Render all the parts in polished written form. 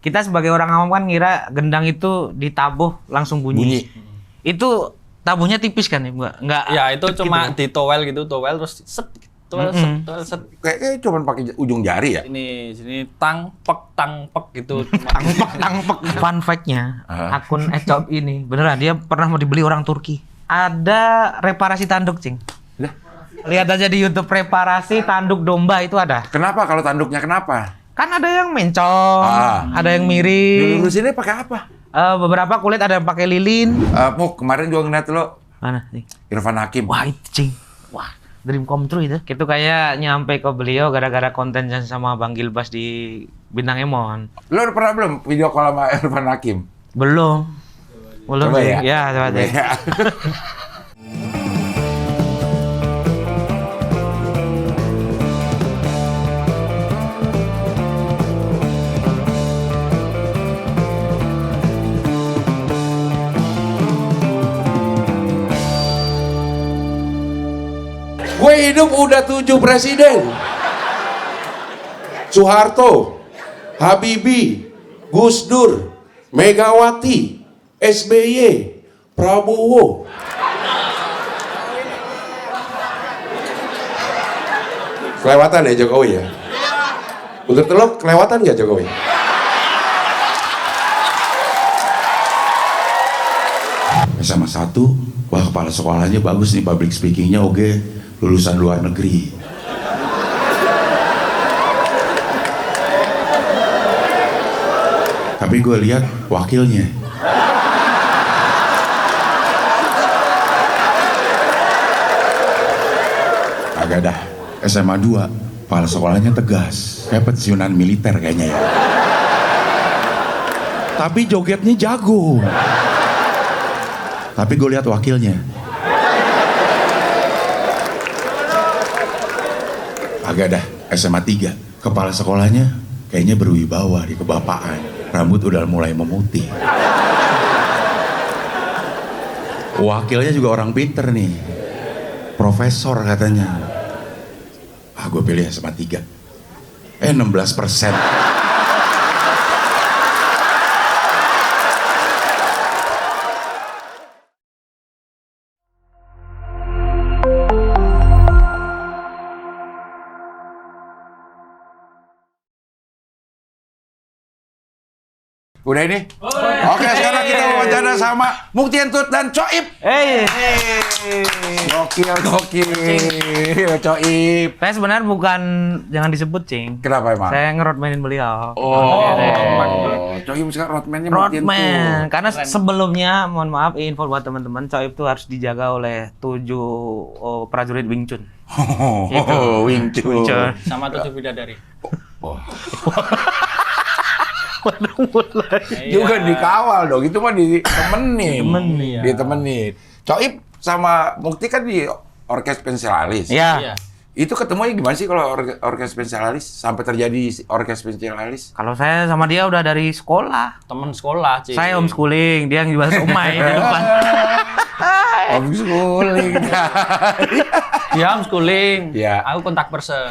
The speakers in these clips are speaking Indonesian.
Kita sebagai orang awam kan ngira gendang itu ditabuh langsung bunyi. Itu tabuhnya tipis kan ya? Enggak. Ya itu cuma gitu. di towel gitu, towel terus set, towel set. Kayaknya cuma pakai ujung jari ya. Sini tang pek gitu. Tangpek. Fun fact-nya, akun @coip ini beneran dia pernah mau dibeli orang Turki. Ada reparasi tanduk, Cing. Lah, Lihat aja di YouTube reparasi tanduk domba itu ada. kenapa kalau tanduknya kenapa? Kan ada yang mencong, ada yang miring. Dilurusinnya pakai apa? Beberapa kulit ada yang pakai lilin. Muk, kemarin gua ngeliat lo Mana nih? Irfan Hakim. Wah itu Cing. Wah dream come true itu. Itu kayak nyampe ke beliau gara-gara kontennya sama Bang Gilbas di Bintang Emon. Lo udah pernah belum video call sama Irfan Hakim? Belum. Belum Coba Cing. ya? Ya coba deh. Ya. Gue hidup udah 7 presiden. Soeharto, Habibie, Gus Dur, Megawati, SBY, Prabowo. Kelewatan ya Jokowi ya? Untuk teluk kelewatan nggak Jokowi? SMA 1, wah kepala sekolahnya bagus nih, public speakingnya oke, lulusan luar negeri. Tapi gue lihat wakilnya. Agak dah. SMA 2, kepala sekolahnya tegas, kayak pensiunan militer kayaknya ya. Tapi jogetnya jago. Tapi gue lihat wakilnya. Agak dah, SMA 3, kepala sekolahnya kayaknya berwibawa di kebapaan. Rambut udah mulai memutih. Wakilnya juga orang pinter nih. Profesor katanya. Gue pilih SMA 3. 16%. Udah ini? Oke, sekarang kita wawancara sama Mukti Entut dan Coip. Gokil. Coip. Saya sebenarnya bukan, jangan disebut Cing. Kenapa emang? Saya ngeroadmanin beliau. Coip sekarang roadman-nya Mukti Entut. Roadman. Karena sebelumnya, mohon maaf, info buat teman-teman, Coip itu harus dijaga oleh 7 prajurit Wing Chun. Wing Chun. Sama 7 bidadari. Juga dikawal dong, itu mah ditemenin. Iya. Ditemenin. Coip sama Mukti kan di orkes pensialis. Iya. Itu ketemunya gimana sih kalau orkes pensialis? Sampai terjadi orkes pensialis? Kalau saya sama dia udah dari sekolah. Temen sekolah, Ci. Saya homeschooling, dia yang jual somai di depan. Homeschooling. Dia homeschooling. Iya. Aku kontak person.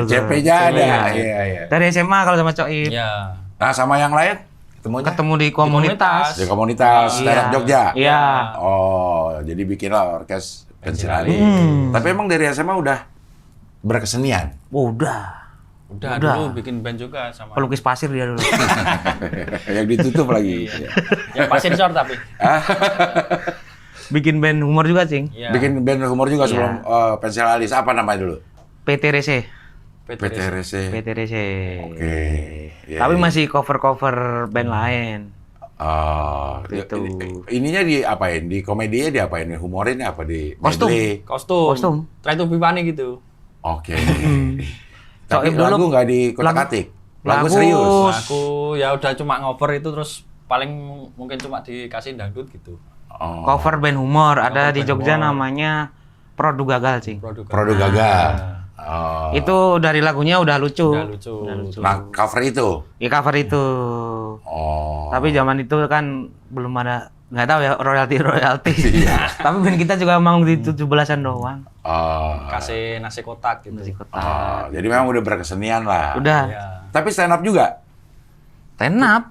CP-nya ada. Iya. Dari SMA kalau sama Coip. Iya. Nah, sama yang lain? Ketemu di komunitas. Di komunitas Stand Up Jogja? Iya. Oh, jadi bikinlah orkes pensialis. Tapi emang dari SMA udah berkesenian? Udah. Udah dulu bikin band juga sama. Pelukis pasir dia dulu. Yang ditutup lagi. Yang pasir short tapi. Bikin band humor juga, Cing. Iya. Bikin band humor juga sebelum pensialis. Apa namanya dulu? PTRC. PTRC. PTRC. Oke. Ya, Tapi ya. masih cover-cover band lain. Oh, Gitu. Ininya diapain? Di komedinya diapain? Humorinnya apa di Kostum. medley? Kostum. Try to be funny gitu. Oke. Tapi Soalnya dulu lagu nggak di kotak-katik? Lagu lagu- serius? Aku ya udah cuma ngover itu terus paling mungkin cuma dikasih dangdut gitu. Oh. Cover band humor. Ada di band Jogja humor. namanya Produk Gagal, Cing. Produk gagal. Oh. Itu dari lagunya udah lucu. Udah lucu. Nah, cover itu. Ya cover itu. Oh. Tapi zaman itu kan belum ada, nggak tahu ya, royalti. Tapi band kita juga emang di 17-an doang. Oh. Kasih nasi kotak gitu. Di kota. Oh, jadi memang udah berkesenian lah. Udah. Iya. Tapi stand up juga? Stand up.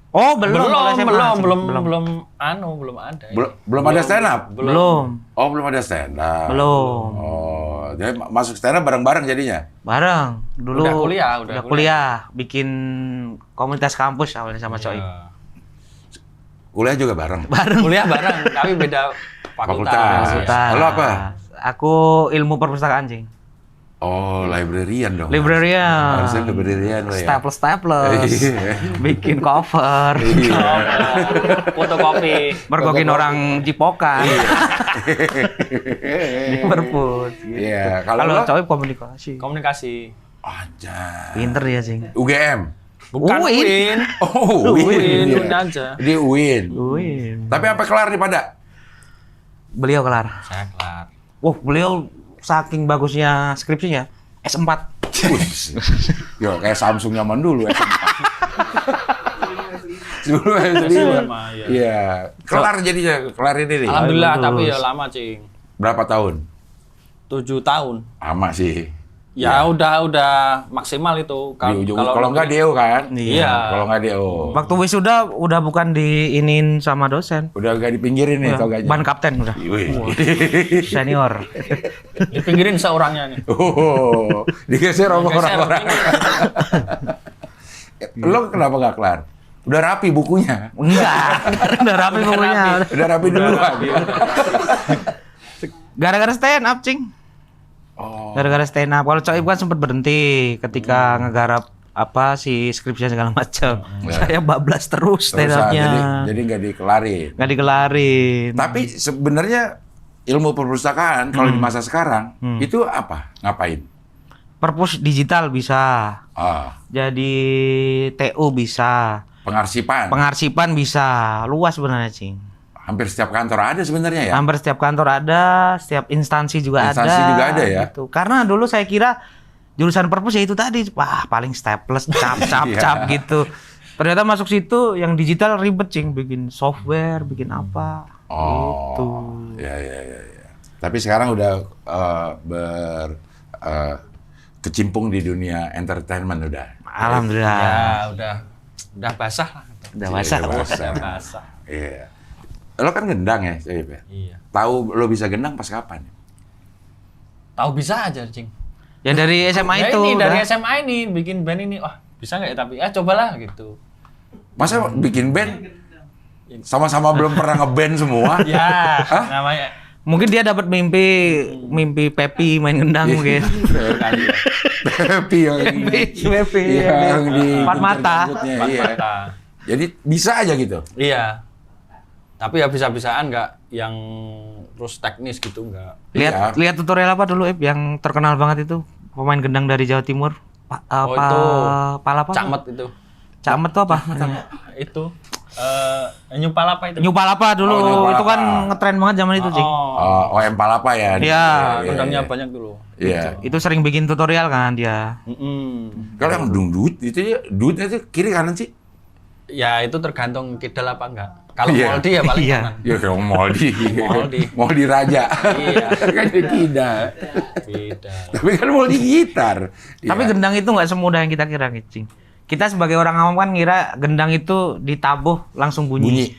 Oh, belum. kalau SMA, Cing. Belum ada. Belum ada stand up? Belum. Oh, belum ada stand up. Belum. Oh, jadi masuk stand up bareng-bareng jadinya? Bareng. Dulu Udah kuliah, bikin komunitas kampus awalnya sama Coy. Kuliah juga bareng? Kuliah bareng, tapi beda fakultas. Lo apa? Aku ilmu perpustakaan, Cing. Oh, librarian dong. Librarian. Harusnya librarian lo ya. Staples. Bikin cover. Fotokopi. Mergokin orang Cipokan. Di perpus. Gitu. Iya, kalau Kalau lo? Coy komunikasi. Komunikasi. Aja. Pinter dia, Cing. UGM? Bukan Uin. Uin. Oh, Uin Iya. aja. Di UIN. Wih. Tapi apa kelar nih pada? Beliau kelar. Saya kelar. Wah, beliau saking bagusnya skripsinya S4. Yo, kayak Samsung zaman dulu S4. Dulu S5. iya. Iya. Kelar jadinya, kelar ini nih. Alhamdulillah, Bagus. tapi ya lama, Cing. Berapa tahun? 7 tahun. Lama sih. Ya udah maksimal itu. Di ujung, kalau nggak DO kan? Iya. Kalau nggak DO. Waktu wisuda udah bukan diinin sama dosen. Udah nggak dipinggirin nih toganya. Ban kapten udah. Wih. Senior. Dipinggirin seorangnya nih. Oh, digeser orang-orang. Lo kenapa nggak kelar? Udah rapi bukunya. Enggak. Udah rapi pokoknya. Udah rapi duluan. Gara-gara stand up, Cing. Oh. Gara-gara stand up. Kalau Coib kan sempat berhenti ketika ngegarap apa si skripsinya segala macam. Saya bablas terus stand Terusan, up-nya. jadi nggak dikelarin. Nggak dikelarin. Tapi sebenarnya ilmu perpustakaan kalau di masa sekarang itu apa? Ngapain? Perpus digital bisa. Ah, Jadi TU bisa. Pengarsipan bisa. Luas sebenarnya, Cing. hampir setiap kantor ada sebenarnya ya. Hampir setiap kantor ada, setiap instansi juga Instansi ada. juga ada ya? Gitu. Karena dulu saya kira jurusan perpus ya itu tadi, wah paling staples, cap Iya. gitu. Ternyata masuk situ yang digital ribet, Cing, bikin software, bikin apa. Oh, Gitu. ya. Tapi sekarang udah kecimpung di dunia entertainment udah. Alhamdulillah. Ya udah basah lah. Udah basah. Iya, Udah basah. Iya. Lo kan gendang ya, Caib ya? Iya. Tahu lo bisa gendang pas kapan? Tahu bisa aja, Cing. Ya dari SMA Ya itu. ini dari udah. SMA ini bikin band ini, wah bisa nggak ya, tapi cobalah gitu. Masa bikin band sama-sama belum pernah ngeband semua? Ya, namanya Mungkin dia dapat mimpi Pepi main gendang mungkin. kali ya. Pepi yang ini. Pepi. Iya, yang di Empat mata. rambutnya, Empat iya. mata. Jadi bisa aja gitu. Iya. Tapi ya bisa-bisaan nggak yang terus teknis gitu nggak. Lihat Iya. tutorial apa dulu, Ip, yang terkenal banget itu pemain gendang dari Jawa Timur. itu Palapa. Cakmet itu. Cakmet tuh apa? Itu nyupal apa itu? Nyupalapa dulu. Oh, Nyupalapa. Itu kan ngetren banget zaman itu, Cing. Oh, OM Palapa ya. Iya. Gendangnya banyak dulu. Iya. Itu sering bikin tutorial kan dia. Kalau yang dungdut itu ya, dutnya itu kiri kanan sih. Ya itu tergantung kidal apa enggak. Kalau Iya. Moldi ya paling Iya. kanan. Ya kayak Moldi. Moldi Raja. Iya. Kan dia kidal. Beda. Tapi kan Moldi gitar. Tapi Iya. gendang itu nggak semudah yang kita kira, Cing. Kita sebagai orang awam kan ngira gendang itu ditabuh langsung bunyi.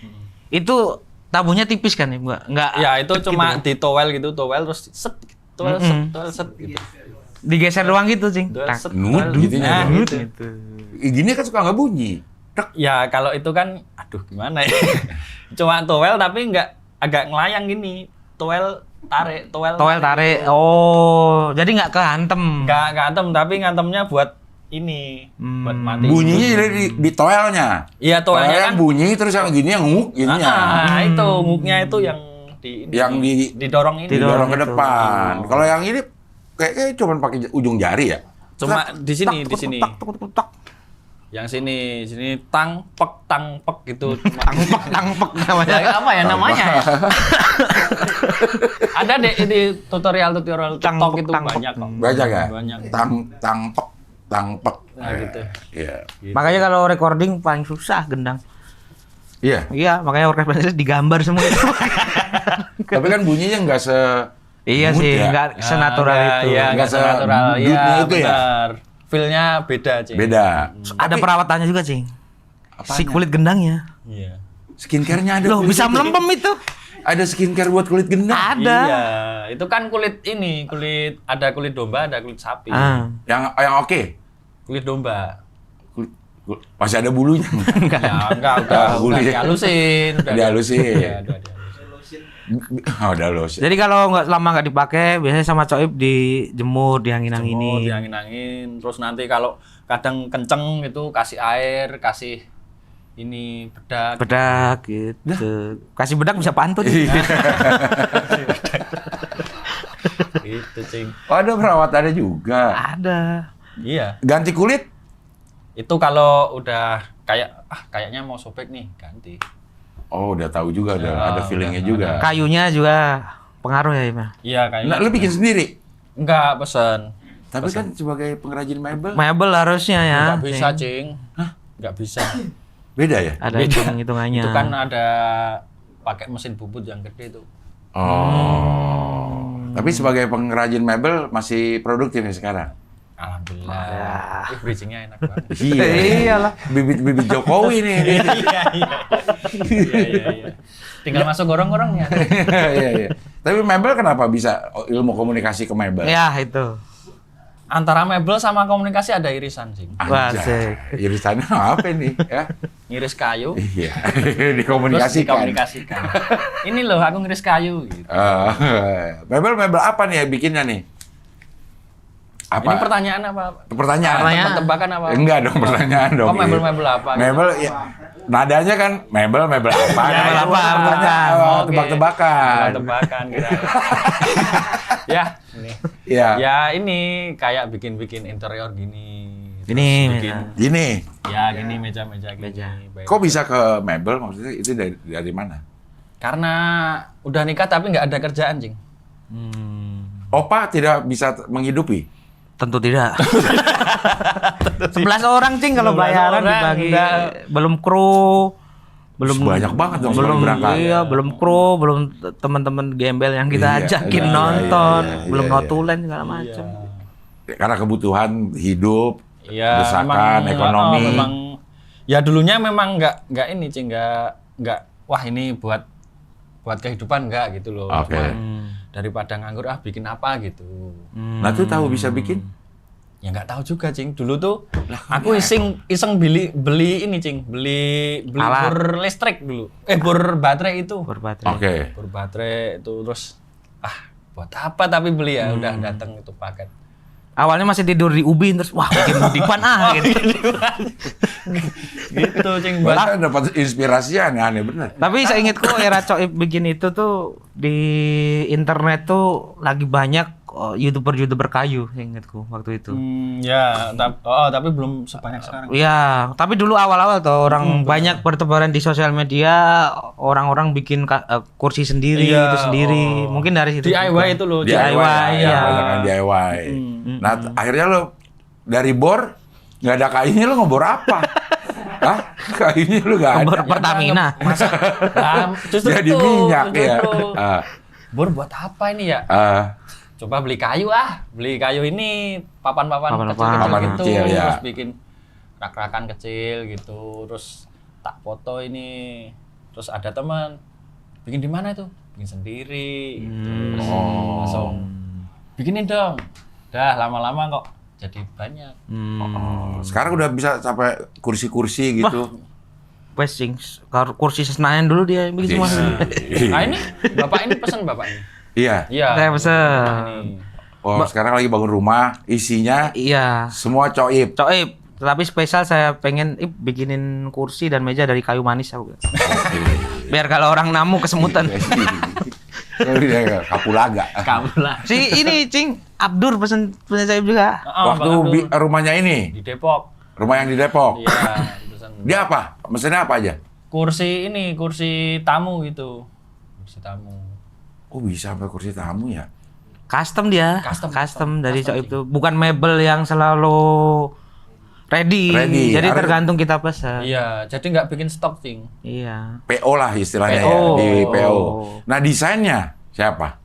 Itu tabuhnya tipis kan, nggak. Ya itu cuma di towel gitu, towel terus set, towel set gitu. Digeser doang gitu, Cing. Towel Tak. set, Nut towel. gitu ya. Nah, gitu. Gitu. Gini kan suka nggak bunyi. Tek. Ya kalau itu kan, aduh gimana ya. Cuma towel tapi nggak agak ngelayang gini. Towel tarik, towel Tarik. Oh, jadi nggak kehantem. Nggak ngantem, tapi ngantemnya buat ini, buat mati. Bunyinya jadi di toelnya. Iya Toel towelnya yang kan. bunyi terus yang gini yang nguk gininya. Itu nguknya itu yang di ini, Yang didorong ini. Didorong ke itu. depan. Kalau yang ini kayak cuma pakai ujung jari ya. Cuma di sini, di Tak, sini. tak, tak, tak, tak. Yang sini tang pek gitu. Cuma- Tangpek namanya. Ya, apa ya namanya ya? Ada deh di tutorial TikTok itu Tangpek. banyak kok. Banyak ya? Banyak. Tangpek. Nah, gitu. Iya. Makanya kalau recording paling susah gendang. Iya. Iya, makanya orkes playlist digambar semua itu. Tapi kan bunyinya nggak se Iya mood sih, ya. nggak senatural itu. Iya, Nggak nggak senatural. se-dudnya Iya, itu ya? benar. Feel-nya beda, Cing. beda. Ada perawatannya juga, Cing. Si kulit gendangnya. Iya. Skincare-nya ada. Loh, kulit bisa itu. melempem itu. Ada skincare buat kulit gendang. Ada. Iya, itu kan kulit ada kulit domba, ada kulit sapi. Yang oke. Kulit domba. Masih ada bulunya. Ya, enggak, udah dihalusin. Dihalusin. Iya, udah dihalusin. Udah lotion. Jadi kalau lama nggak dipakai, biasanya sama Coib dijemur, Jemur, diangin-anginin. diangin-angin. Terus nanti kalau kadang kenceng itu kasih air, kasih ini bedak. Bedak gitu. Kasih bedak bisa pantun. Gitu, Cing. Oh, ada perawatannya juga. Ada. Iya. Ganti kulit? Itu kalau udah kayaknya mau sobek nih, ganti. Oh, udah tahu juga, ada feelingnya udah, juga. Kayunya juga pengaruh ya, Ima? Iya, kayaknya. Nah, lu bikin sendiri? Enggak, pesen. Tapi kan sebagai pengrajin mebel Mebel harusnya ya. Enggak bisa, Cing. Enggak bisa. beda ya? Ada Beda. hitung-hitungannya. Itu kan ada pakai mesin bubut yang gede itu. Oh. Tapi sebagai pengrajin mebel masih produktif ya sekarang? Alhamdulillah. Bridging-nya enak banget. Iyalah. Bibit-bibit Jokowi nih. Iya. Tinggal masuk gorong-gorongnya. Iya. Tapi mebel kenapa bisa ilmu komunikasi ke mebel? Ya, itu. Antara mebel sama komunikasi ada irisan, sih. Wah, Anjay. asik. Irisannya apa nih? Ya? Ngiris kayu, Iya. terus Dikomunikasikan. dikomunikasikan. Ini loh, aku ngiris kayu. Gitu. Mebel apa nih ya bikinnya nih? Apa? Ini pertanyaan apa? Pertanyaan. Tebak-tebakan apa? Enggak dong, pertanyaan dong. Oh, mebel-mebel apa? Mebel, ya, nadanya kan mebel apa? Mebel apa? Pertanyaan, Oke. tebak-tebakan. Tebak-tebakan kira. Ya, ini. Iya. Ya ini kayak bikin-bikin interior gini. Terus Ini, bikin, Gini, ya gini meja-meja gini. Baik. kok bisa ke mebel? Maksudnya itu dari mana? Karena udah nikah tapi nggak ada kerjaan, Cing. Opa tidak bisa menghidupi? Tentu tidak. 11 orang, Cing, kalau 11 bayaran orang, dibagi. udah. Belum kru. Belum Banyak banget dong belum sekali berangkat. iya, belum kru, belum teman-teman gembel yang kita Iya, ajakin iya, nonton, iya, iya, belum iya. notulen segala macam. Karena kebutuhan hidup, Iya, desakan, ekonomi. memang ya dulunya memang nggak ini, Cing, nggak wah ini buat kehidupan nggak gitu loh. Oke. Cuma daripada nganggur bikin apa gitu. Nah tuh tahu bisa bikin? Ya nggak tahu juga, Cing. Dulu tuh aku iseng beli ini, Cing. Beli Alat. bor listrik dulu. Bor baterai itu. Berbaterai. Oke. Bor baterai itu terus buat apa tapi beli ya udah datang itu paket. Awalnya masih tidur di ubin, terus wah bikin dipan gitu. Gitu, Cing. Bahkan dapat inspirasi aneh-aneh bener. Tapi saya ingatku era Coib bikin itu tuh di internet tuh lagi banyak YouTuber kayu, saya ingatku waktu itu. Ya, tapi belum sebanyak sekarang. Iya, tapi dulu awal-awal tuh orang banyak bertebaran di sosial media, orang-orang bikin kursi sendiri, Iya, itu sendiri. Mungkin dari situ. DIY juga. itu loh, DIY, iya. Banyak DIY. Nah, akhirnya lo dari bor nggak ada kayunya, lo ngebor apa? Hah? Kayunya lo nggak ada. Pertamina. Masa justru Jadi itu, minyak justru ya. itu. Bor buat apa ini ya? Coba beli kayu beli kayu ini papan-papan kecil-kecil Papan gitu, kecil, ya. terus bikin rak-rakan kecil gitu, terus tak foto ini, terus ada teman bikin di mana itu, bikin sendiri, gitu. Terus langsung bikinin dong, dah lama-lama kok jadi banyak. Sekarang udah bisa sampai kursi-kursi gitu. Pesing, kursi Senayan dulu dia bikin semua. Nah ini bapak ini pesan bapak ini. Iya. Iya. Saya pesen. Ini. Oh, sekarang lagi bangun rumah, isinya Iya. semua coib. Coib, tapi spesial saya pengen bikinin kursi dan meja dari kayu manis aku. Biar kalau orang namu kesemutan. Kapulaga. Kamu lah. Si ini Cing, Abdur pesen saya juga. Waktu rumahnya ini, Di Depok. rumah yang di Depok. Iya. Pesan. Dia apa? Mesennya apa aja? Kursi tamu gitu. Kursi tamu. Oh bisa sampai kursi tamu ya? Custom dia. Custom Dari Coib itu. Bukan mebel yang selalu ready. Ready. Jadi Harus- tergantung kita pesan. Iya, jadi nggak bikin stok, Cing. Iya. PO lah istilahnya PO. ya, di PO. Nah desainnya siapa?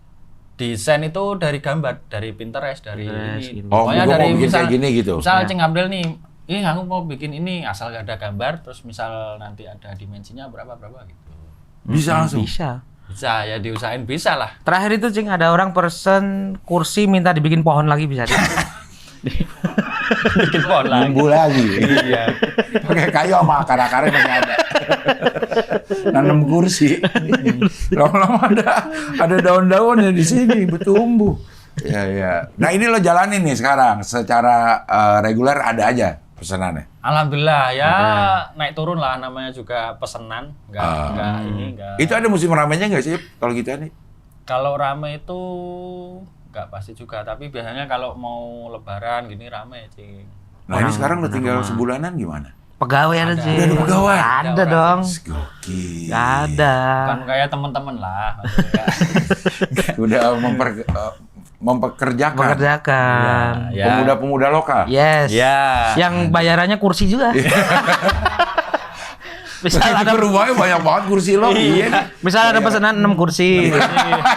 Desain itu dari gambar, dari Pinterest, dari Pinterest, ini. gitu. Oh, gua mau bikin kayak gini gitu. Misal Cing Abdel nih aku mau bikin ini asal gak ada gambar, terus misal nanti ada dimensinya berapa gitu. Bisa langsung. Bisa. Bisa ya diusahain bisa lah. Terakhir itu Cing ada orang pesen kursi minta dibikin pohon lagi bisa. Bikin pohon lagi. Nunggu lagi. Iya. Pakai kayu sama akar-akarnya masih ada. Nanam kursi. Lama-lama ada daun-daunnya di sini bertumbuh. Ya. Nah ini lo jalanin nih sekarang secara reguler ada aja pesanannya. Alhamdulillah ya naik turun lah, namanya juga pesanan, enggak. Itu ada musim ramenya nggak sih kalau kita nih? Kalau rame itu nggak pasti juga, tapi biasanya kalau mau lebaran gini rame, Cing. Nah ini sekarang udah tinggal sebulanan gimana? Pegawai ada Cing. Udah ada pegawai? Ada dong. Gokil. Ada. Bukan kayak teman-teman lah. maksudnya. Udah mempekerjakan Ya. pemuda-pemuda lokal. Yes. Ya. Yang bayarannya kursi juga. Misal Ada ada rumahnya banyak banget kursi lo. Iya. misal ada pesanan 6 kursi.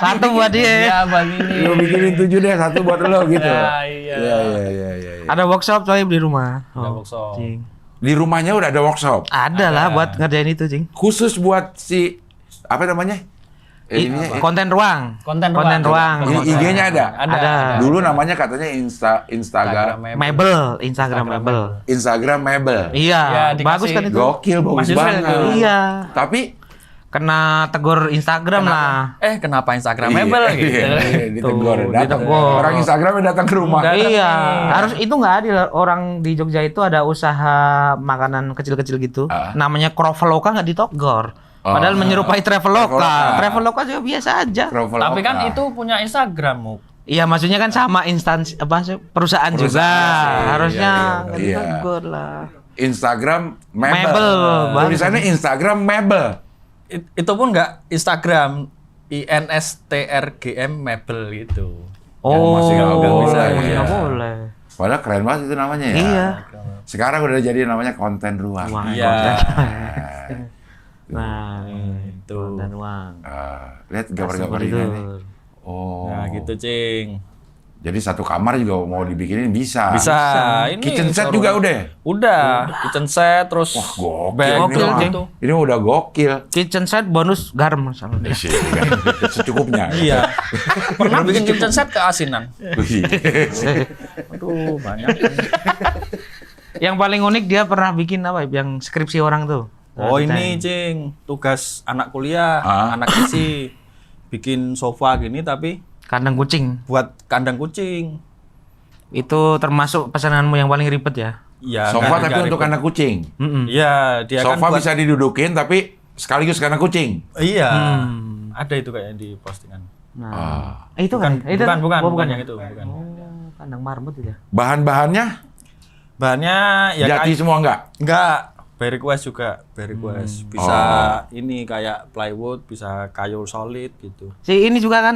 Satu buat dia. Iya, Bang ini. Lo bikinin 7 deh, 1 buat lo gitu. Ya, iya. Iya. Ada workshop coy di rumah. Ada workshop. Cing. Di rumahnya udah ada workshop. Ada lah buat ngerjain itu, Cing. Khusus buat si apa namanya? Konten ruang. Konten ruang. IG-nya ada? Ada. Dulu namanya katanya Instagram Instagram Mebel. Instagram Mebel. Iya, Ya, dikasih. bagus kan itu. Gokil, bagus Masih banget. itu. Iya. Tapi Kena tegur Instagram lah. Kenapa Instagram Mebel gitu? ditegur, Tuh, datang. ditegur. Orang Instagram datang ke rumah. Iya, harus itu nggak adil. Orang di Jogja itu ada usaha makanan kecil-kecil gitu. Namanya Traveloka nggak ditogor. Padahal menyerupai Traveloka. Traveloka juga biasa aja. Tapi kan itu punya Instagram, Muk. Iya, maksudnya kan sama instansi apa sih, perusahaan juga. Harusnya nggak iya. ditegur lah. Instagram Mebel. Mebel, bagus. Tulisannya Instagram Mebel. Itu pun nggak Instagram, INSTRGM Mebel gitu. Oh, masih nggak boleh, masih ya. nggak boleh. Padahal keren banget itu namanya ya. Iya. Sekarang udah jadi namanya konten ruang. Wah, Iya. Nah, Itu. konten uang. Lihat gambar-gambar ini. nih. Oh. Nah, gitu, Cing. Jadi satu kamar juga mau dibikinin bisa. Bisa. Ini Kitchen set seru. juga udah. Udah. Kitchen set terus Gokil. Gokil, ini, Cing. ini udah gokil. Kitchen set bonus garam sama dia. Secukupnya. Iya. Pernah bikin kitchen set keasinan. Iya. Aduh, banyak. Yang paling unik dia pernah bikin apa? Yang skripsi orang tuh. Oh, ini, Cing. Tugas anak kuliah, anak isi. Bikin sofa gini tapi Kandang kucing. buat kandang kucing. Itu termasuk pesananmu yang paling ribet ya? Iya. Sofa nggak tapi untuk ribet. anak kucing. Iya, dia kan Sofa buat. bisa didudukin tapi sekaligus karena kucing. Iya. Ada itu kayaknya di postingan. Nah, itu kan? Itu Bukan yang itu, bukan. Oh, kandang marmut itu ya. Bahan-bahannya Bahannya ya jati semua enggak? enggak, by request juga, by request. Bisa ini kayak plywood, bisa kayu solid gitu. Si ini juga kan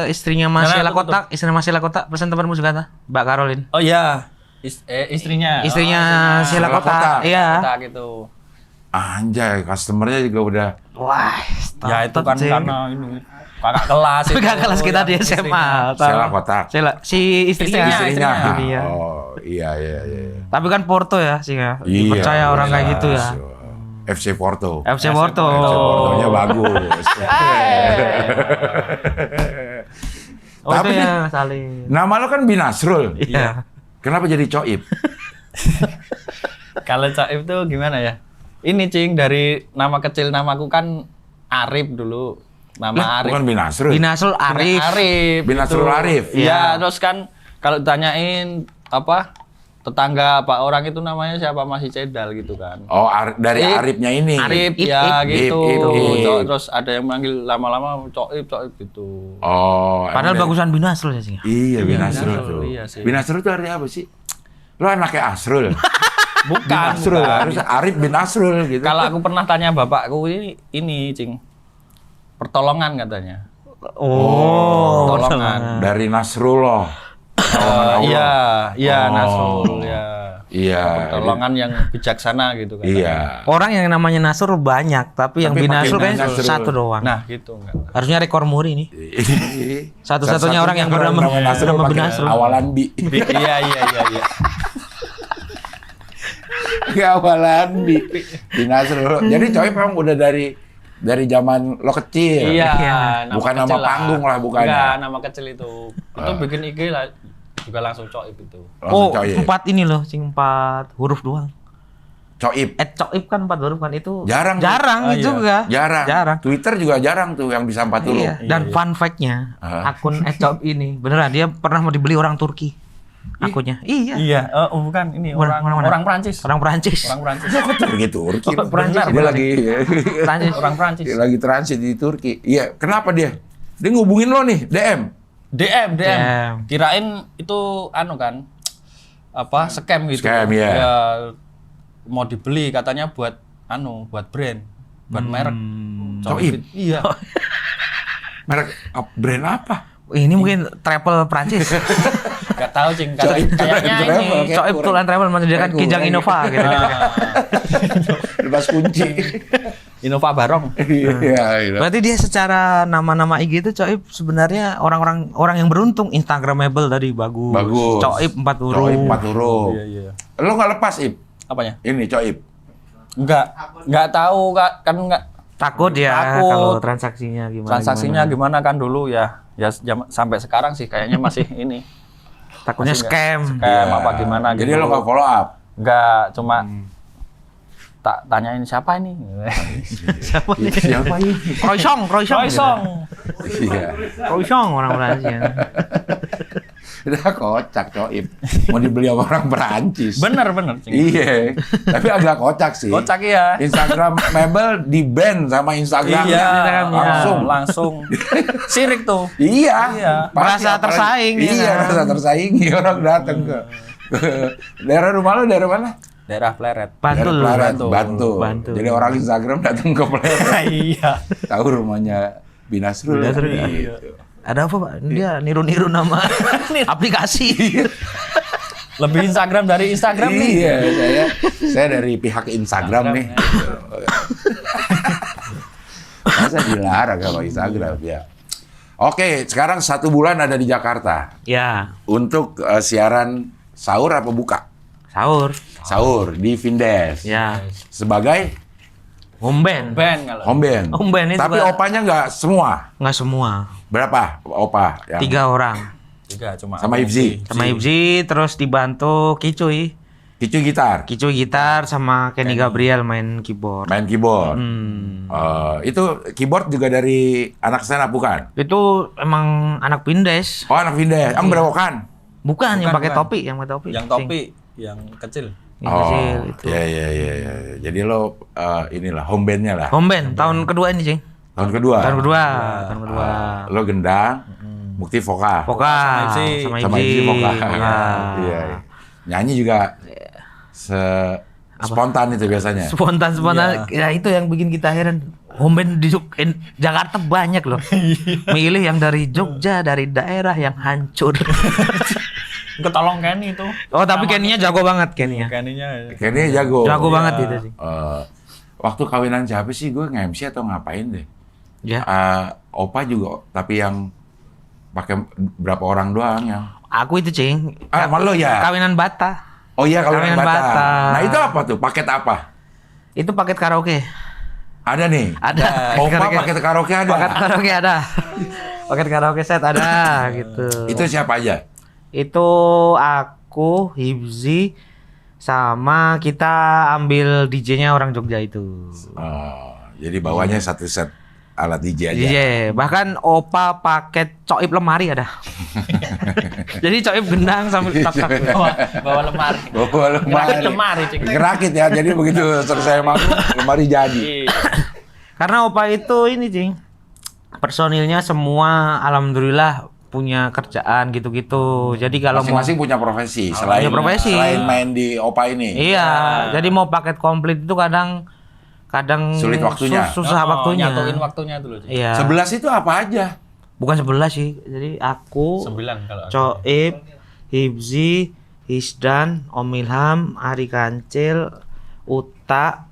istrinya Mas Nah, Sheila betul, Kotak, istrinya Mas Sheila Kotak, pesan temanmu juga ta? Mbak Caroline. Oh iya, istrinya. Istrinya Sheila Sheila Kotak. Kotak. Iya. Kotak gitu. Anjay, customernya juga udah. Wah, Ya itu kan karena ini kakak kelas itu. kakak kelas kita di yang SMA. Sheila Kotak. Sheila, si istrinya. Istrinya. Iya. Oh, iya. Tapi kan Porto ya sih ya. Iya, Dipercaya orang kayak gitu ya. FC Porto. FC Porto. Portonya bagus. Oh, Tapi itu ya saling. Nama lo kan Binasrul. Iya. Kenapa jadi Coib? Kalau Caib tuh gimana ya? Ini, Cing, dari nama kecil namaku kan Arif dulu. Nama Arif. Bukan Binasrul. Binasrul Arif. Arif. Binasrul gitu. Arif. Iya, terus kan kalau ditanyain apa tetangga apa orang itu namanya siapa, masih Cedal gitu kan. Oh, dari Ip. Arifnya ini. Arif Ip, ya Ip, gitu. Ip. Terus ada yang manggil lama-lama Coib gitu. Oh. Padahal emang bagusan Binasrul ya sih. Iya, Binasrul Binasrul, tuh. iya sih. Binasrul itu artinya apa sih? Lo anaknya Asrul. Bukan. Binasrul. bukan. Harus Arif bin Asrul gitu. Kalau aku pernah tanya bapakku ini Cing. Pertolongan katanya. Oh, Pertolongan. Dari Nasrullah. Iya, Oh. Nasrul ya. Iya. Pertolongan yang bijaksana gitu kan. Iya. Orang yang namanya Nasrul banyak, tapi yang Tapi Binasrul pakai kayaknya Nasrul. satu doang. Nah, gitu enggak. Harusnya rekor muri nih. Satu-satunya orang yang bernama Nasrul bernama pakai Binasrul. awalan bi. Iya. Gawalan di Nasrul. Jadi Coib memang udah dari zaman lo kecil. Iya, bukan nama panggung lah, bukan. Enggak, nama kecil itu. Itu bikin IG lah juga langsung Coib itu. Langsung Oh, Coib. 4 ini loh, 4 huruf doang. Coib. Coib kan 4 huruf kan itu. Jarang. Jarang Iya. juga. Jarang. Twitter juga jarang tuh yang bisa 4 huruf. Iya. Dan fun fact-nya, Ah. akun @coib ini beneran dia pernah mau dibeli orang Turki. Akunnya. Iya. Iya, bukan ini Mana? orang Prancis. Orang Perancis. Orang Prancis. Turki. Oh, Perancis. Dia lagi Perancis. Orang Prancis. dia lagi transit di Turki. Iya, kenapa dia? Dia ngubungin lo nih, DM. DM. DM. Kirain itu kan apa scam gitu. Scam, ya. Ya mau dibeli katanya buat buat brand, buat merek. Coib. Iya. Merek brand apa? Ini mungkin travel Perancis. Gak tahu cing, Coib kayaknya travel, ini. kayak Coib kurang. Tulan Travel menyediakan Kayak Kijang kurang. Innova gitu. Lepas kunci. Innova Barong. Iya. Berarti dia secara nama-nama IG itu Coib sebenarnya orang yang beruntung. Instagramable tadi bagus. Bagus. Coib 4 huruf. Coib 4 huruf. Iya. Lo nggak lepas, Ip? Apanya? Ini Coib. Enggak tahu kan enggak Takut ya Takut. kalau transaksinya gimana. transaksinya gimana kan dulu ya. Ya sampai sekarang sih kayaknya masih ini. Takutnya Masih scam. Scam apa gimana gitu. Jadi lo nggak follow up? Enggak, cuma tak tanyain siapa ini. Siapa nih? Siapa ini? Kroisong. Iya. Kroisong orang Perancis. Udah kocak Coib. Mau dibeli sama orang Perancis. Bener. Cing. Iya. Tapi agak kocak sih. Kocak ya. Instagram Mebel di ban sama Instagram. Iya, Langsung. Sirik tuh. Iya. Pasti, Merasa apalagi- tersaing, ya Iya, kan? merasa tersaingi orang datang ke daerah rumah lo daerah mana? Daerah Pleret. Bantul. Daerah Pleret, Bantul. Bantul. Jadi orang Instagram datang ke Pleret. Iya. Tahu rumahnya Binasrul. Binasrul, Gitu. Ada apa Pak? Dia niru-niru nama aplikasi. Lebih Instagram dari Instagram nih. Iya, saya dari pihak Instagram nih. Masa dilarang kalau Instagram ya. Oke, sekarang 1 bulan ada di Jakarta Ya, untuk siaran sahur apa buka? sahur. Sahur di Vindes. Ya, Sebagai home band. Ben kalau. home band. Home band itu Tapi juga- opanya nggak semua. Nggak semua. Berapa opa? Yang 3 orang. 3 cuma. Sama Ibzi. Sama Ibzi, terus dibantu Kicuy. Kicu gitar, Kicuy gitar sama Kenny Gabriel main keyboard. main keyboard. Hmm. Itu keyboard juga dari anak stand up bukan? Itu emang anak Pindes. Oh, anak Vindes. Berewokan. Bukan yang pakai bukan. topi, yang pakai topi. Yang topi, yang kecil. Yang kecil itu. Iya. Jadi lo inilah home bandnya lah. Home band tahun kedua ini, Cing. Tahun kedua. Tahun kedua. Tahun kedua. Lo gendang, Mukti vokal. Vokal Sama Ibzi. Sama Ibzi vokal. Vokal. Iya. Nyanyi juga spontan itu biasanya. Spontan. Ya itu yang bikin kita heran. Home band di Jakarta banyak loh. Milih yang dari Jogja, dari daerah yang hancur. Ketolong Kenny itu. Oh, tapi Kenny-nya jago banget Kenny-nya. Kenny-nya. Kayaknya jago. Jago Iya. banget itu sih. Waktu kawinan siapa sih gue nge-MC atau ngapain deh? Ya. Opa juga, tapi yang pakai berapa orang doang yang. Aku itu, Cing. Sama lo ya? Kawinan Bata. Oh iya kawinan Kawinan Batak. Batak. Nah itu apa tuh? Paket apa? Itu paket karaoke. Ada nih. Ada. Opa paket karaoke ada. Paket karaoke ada. Paket karaoke set ada gitu. Itu siapa aja? Itu aku, Hibzi, sama kita ambil DJ-nya orang Jogja itu. Jadi bawanya satu set alat DJ aja. DJ, bahkan Opa paket coib lemari ada. Jadi coib gendang sambil tak-tak. Bawa lemari. Bawa Gerakit lemari, Cing. Gerakit ya. Jadi begitu selesai manggung, lemari jadi. Karena Opa itu ini, Cing. Personilnya semua alhamdulillah punya kerjaan gitu-gitu. Jadi kalau mau Masing-masing punya profesi selain punya profesi. selain main di Opa ini. Iya, jadi mau paket komplit itu kadang Sulit waktunya. susah waktunya. Nyatuin waktunya dulu, Cing. Iya. 11 itu apa aja? Bukan 11 sih. Jadi aku, 9 kalau aku. Coib, Hibzi, Hisdan, Om Ilham, Ari Kancil, Uta,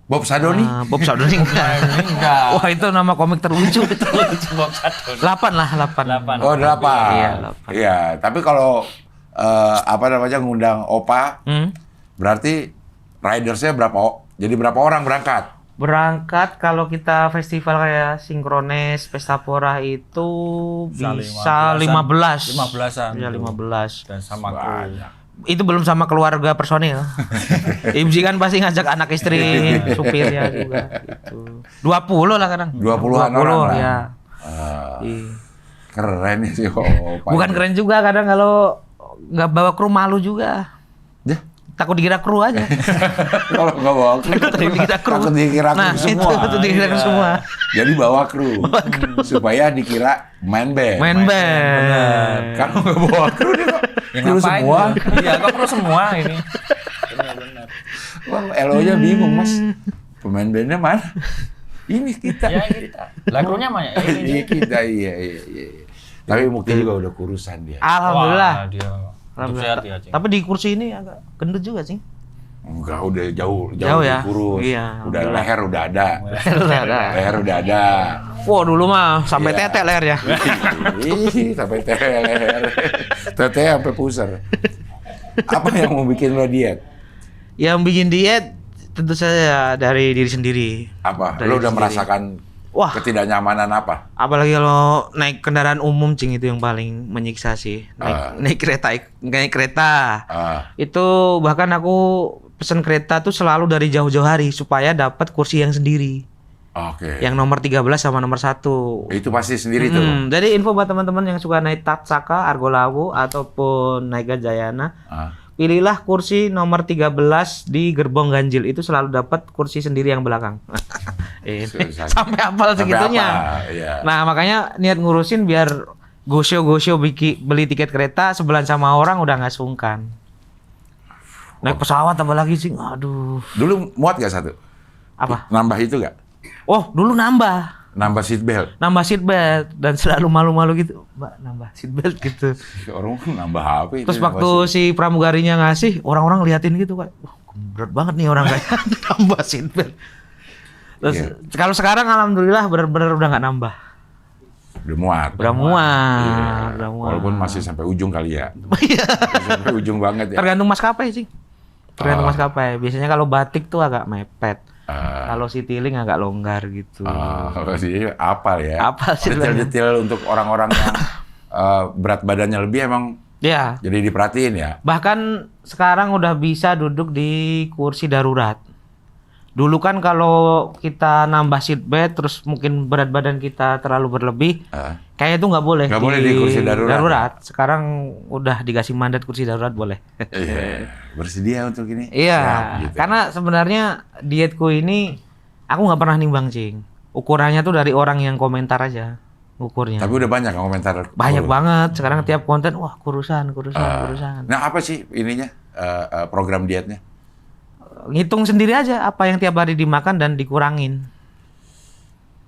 Bob Sadoni? Bob Sadoni Enggak. Wah, itu nama komik terlucu itu. Bob Sadoni. 8 lah, 8. 8. Oh 8. Iya, 8. Iya, tapi kalau apa namanya ngundang Opa, Berarti ridersnya jadi berapa orang berangkat? Berangkat kalau kita festival kayak Synchronize, Pesta Porah itu bisa 15. 15-an. Bisa 15. Dan sama kru. Itu belum sama keluarga personil. IMSI kan pasti ngajak anak istri, supirnya juga gitu. 20 lah kadang. 20-an orang lah. Ya. Iya. Keren sih. Bukan keren juga kadang kalau nggak bawa kru malu juga. Ya. Takut dikira kru aja. Kalau nggak bawa kru, takut dikira kru nah, semua. Itu dikira kru semua. Jadi bawa kru. Supaya dikira main band. Main band. Kalau nggak bawa kru dia kok kru semua. Iya, kok kru semua ini. Benar-benar. Wah, LO-nya bingung, Mas. Pemain bandnya mana? Ini kita. Ya kita. Lah krunya mana? Iya kita, iya. Tapi Mukti juga udah kurusan dia. Alhamdulillah. Wah, dia Alhamdulillah. sehat ya, Cing. Tapi di kursi ini agak gendut juga, Cing. Enggak, udah jauh ya? kurus. Iya, Udah leher udah ada. Leher udah ada. Wah, dulu mah sampai Iya. tetek lehernya. Ih, sampai leher. Tete sampai pusar. Apa yang mau bikin lo diet? Yang bikin diet tentu saja dari diri sendiri. Apa? Dari Lo udah sendiri. merasakan Wah, ketidaknyamanan apa? apalagi kalau naik kendaraan umum, Cing, itu yang paling menyiksa sih. Naik kereta. Itu bahkan aku pesen kereta tuh selalu dari jauh-jauh hari supaya dapat kursi yang sendiri. Oke. Yang nomor 13 sama nomor 1. Itu pasti sendiri tuh. Jadi info buat teman-teman yang suka naik Tatsaka, Argolawu ataupun naik Gajayana, pilihlah kursi nomor 13 di gerbong ganjil, itu selalu dapat kursi sendiri yang belakang. Sampai hafal segitunya. Iya. Nah, makanya niat ngurusin biar gosyo beli tiket kereta sebelahan sama orang udah nggak sungkan. Naik pesawat tambah lagi, Cing. Aduh. Dulu muat gak satu? Apa? Nambah itu gak? Oh, dulu nambah seat belt. dan selalu malu-malu gitu, Mbak, nambah seat belt gitu. Orang nambah apa itu? Terus waktu si pramugarinya ngasih, orang-orang liatin gitu kan, wah, berat banget nih orang kayak nambah seat belt. Terus kalau sekarang alhamdulillah benar-benar udah nggak nambah. Udah muat. Udah muat. Walaupun masih sampai ujung kali ya. Sampai ujung banget ya. Tergantung maskapai sih. Tergantung maskapai. Biasanya kalau batik tuh agak mepet. Kalau Citylink agak longgar gitu. Jadi apal ya. Apal sih. Detail-detail untuk orang-orang yang berat badannya lebih emang ya. Jadi diperhatiin ya. Bahkan sekarang udah bisa duduk di kursi darurat. Dulu kan kalau kita nambah seat belt terus mungkin berat badan kita terlalu berlebih, kayaknya itu nggak boleh. Nggak boleh di kursi darurat. Sekarang udah dikasih mandat kursi darurat boleh. Iya. Bersedia untuk ini? Iya. Siap, gitu. Karena sebenarnya dietku ini aku nggak pernah nimbang, Cing. Ukurannya tuh dari orang yang komentar aja ukurnya. Tapi udah banyak yang komentar. Banyak banget. Sekarang tiap konten, wah kurusan. Nah apa sih ininya program dietnya? Ngitung sendiri aja apa yang tiap hari dimakan dan dikurangin.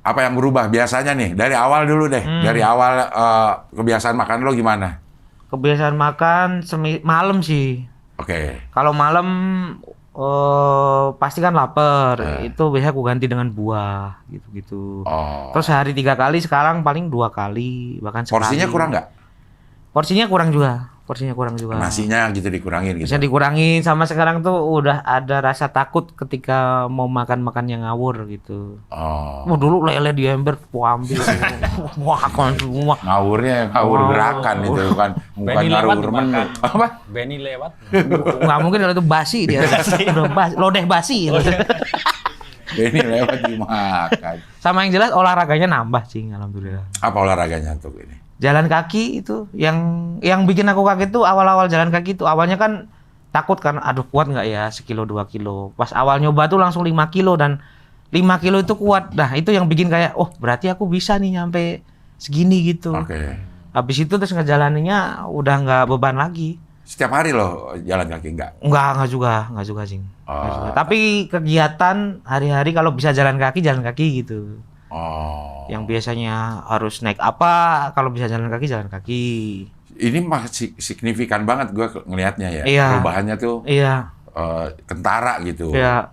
Apa yang berubah biasanya nih? Dari awal dulu deh. Dari awal kebiasaan makan lo gimana? Kebiasaan makan malam sih. Oke. Kalau malam pasti kan lapar. Itu biasanya aku ganti dengan buah gitu-gitu. Terus sehari 3 kali, sekarang paling 2 kali, bahkan sekali. Porsinya kurang nggak? Porsinya kurang juga. Nasinya gitu dikurangin gitu. Bisa dikurangin, sama sekarang tuh udah ada rasa takut ketika mau makan yang ngawur gitu. Dulu lele di ember aku ambil. Wah, semua. Ngawur gerakan itu kan. Bukan ngawur menu. Apa? Benny lewat. Nggak mungkin kalau itu basi dia. Udah basi, lodeh basi. Benny lewat dimakan. Sama yang jelas olahraganya nambah, Cing, alhamdulillah. Apa olahraganya untuk ini? Jalan kaki itu yang bikin aku kaget tuh awal-awal jalan kaki tuh. Awalnya kan takut kan, aduh kuat nggak ya 1 kilo 2 kilo. Pas awal nyoba tuh langsung 5 kilo dan 5 kilo itu kuat. Nah itu yang bikin kayak, oh berarti aku bisa nih nyampe segini gitu. Habis itu terus ngejalaninya udah nggak beban lagi. Setiap hari loh jalan kaki nggak? Nggak juga Cing. Tapi kegiatan hari-hari kalau bisa jalan kaki gitu. Yang biasanya harus naik apa, kalau bisa jalan kaki. Ini masih signifikan banget gue ngelihatnya ya. Iya. Perubahannya tuh kentara gitu. Iya.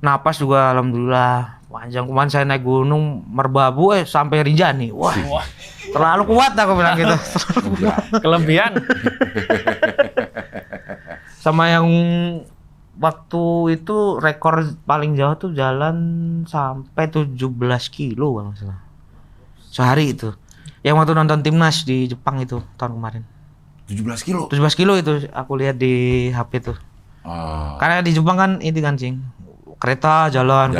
Napas juga alhamdulillah panjang. Kemarin saya naik gunung Merbabu sampai Rinjani. Wah. Terlalu kuat aku bilang gitu. Kelebihan. Sama yang waktu itu rekor paling jauh tuh jalan sampai 17 kilo kalau nggak salah. Sehari itu. Yang waktu nonton timnas di Jepang itu tahun kemarin. 17 kilo. 17 kilo itu aku lihat di HP tuh. Oh. Karena di Jepang kan ini kan Cing. Kereta jalan.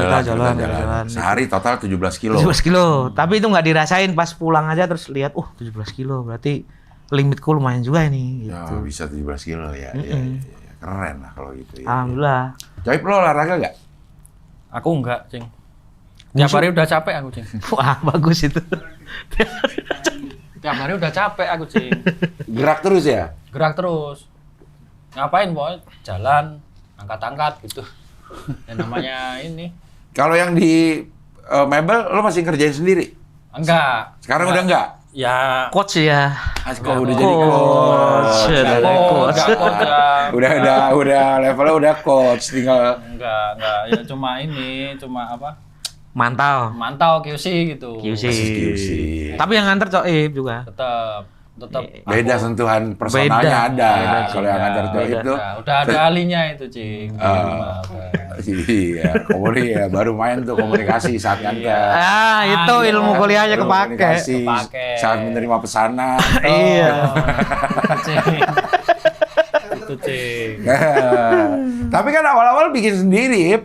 Sehari total 17 kilo. 17 kilo. Tapi itu nggak dirasain pas pulang aja terus lihat, 17 kilo berarti limitku lumayan juga ini Ya, gitu. bisa 17 kilo ya. Ya. Keren lah kalau gitu ya. Alhamdulillah. Coy, lo olahraga nggak? Aku enggak, Cing. Tiap hari udah capek aku, Cing. Wah, bagus itu. Tiap hari udah capek aku, Cing. Gerak terus ya? Gerak terus. Ngapain, Boy? Jalan, angkat-angkat gitu. Yang namanya ini. Kalau yang di Mebel, lo masih kerjain sendiri? Enggak. Sekarang udah enggak? Ya, Coach ya. Kok udah jadi coach. Sudah ada coach. Udah levelnya udah coach, tinggal enggak. Ya cuma apa? Mantau. Mantau QC gitu. QC. QC. Tapi yang nganter Coib juga. Tetap Beda sentuhan personalnya Beda. ada. Beda, Kalau yang ngantar Coib beda. itu udah ada ahlinya itu, Cing. iya, baru main tuh komunikasi saat ngantar. Itu ilmu kuliahnya kepake. Komunikasi Kepake. saat menerima pesanan. Iya. Itu, Cing. Tapi kan awal-awal bikin sendiri.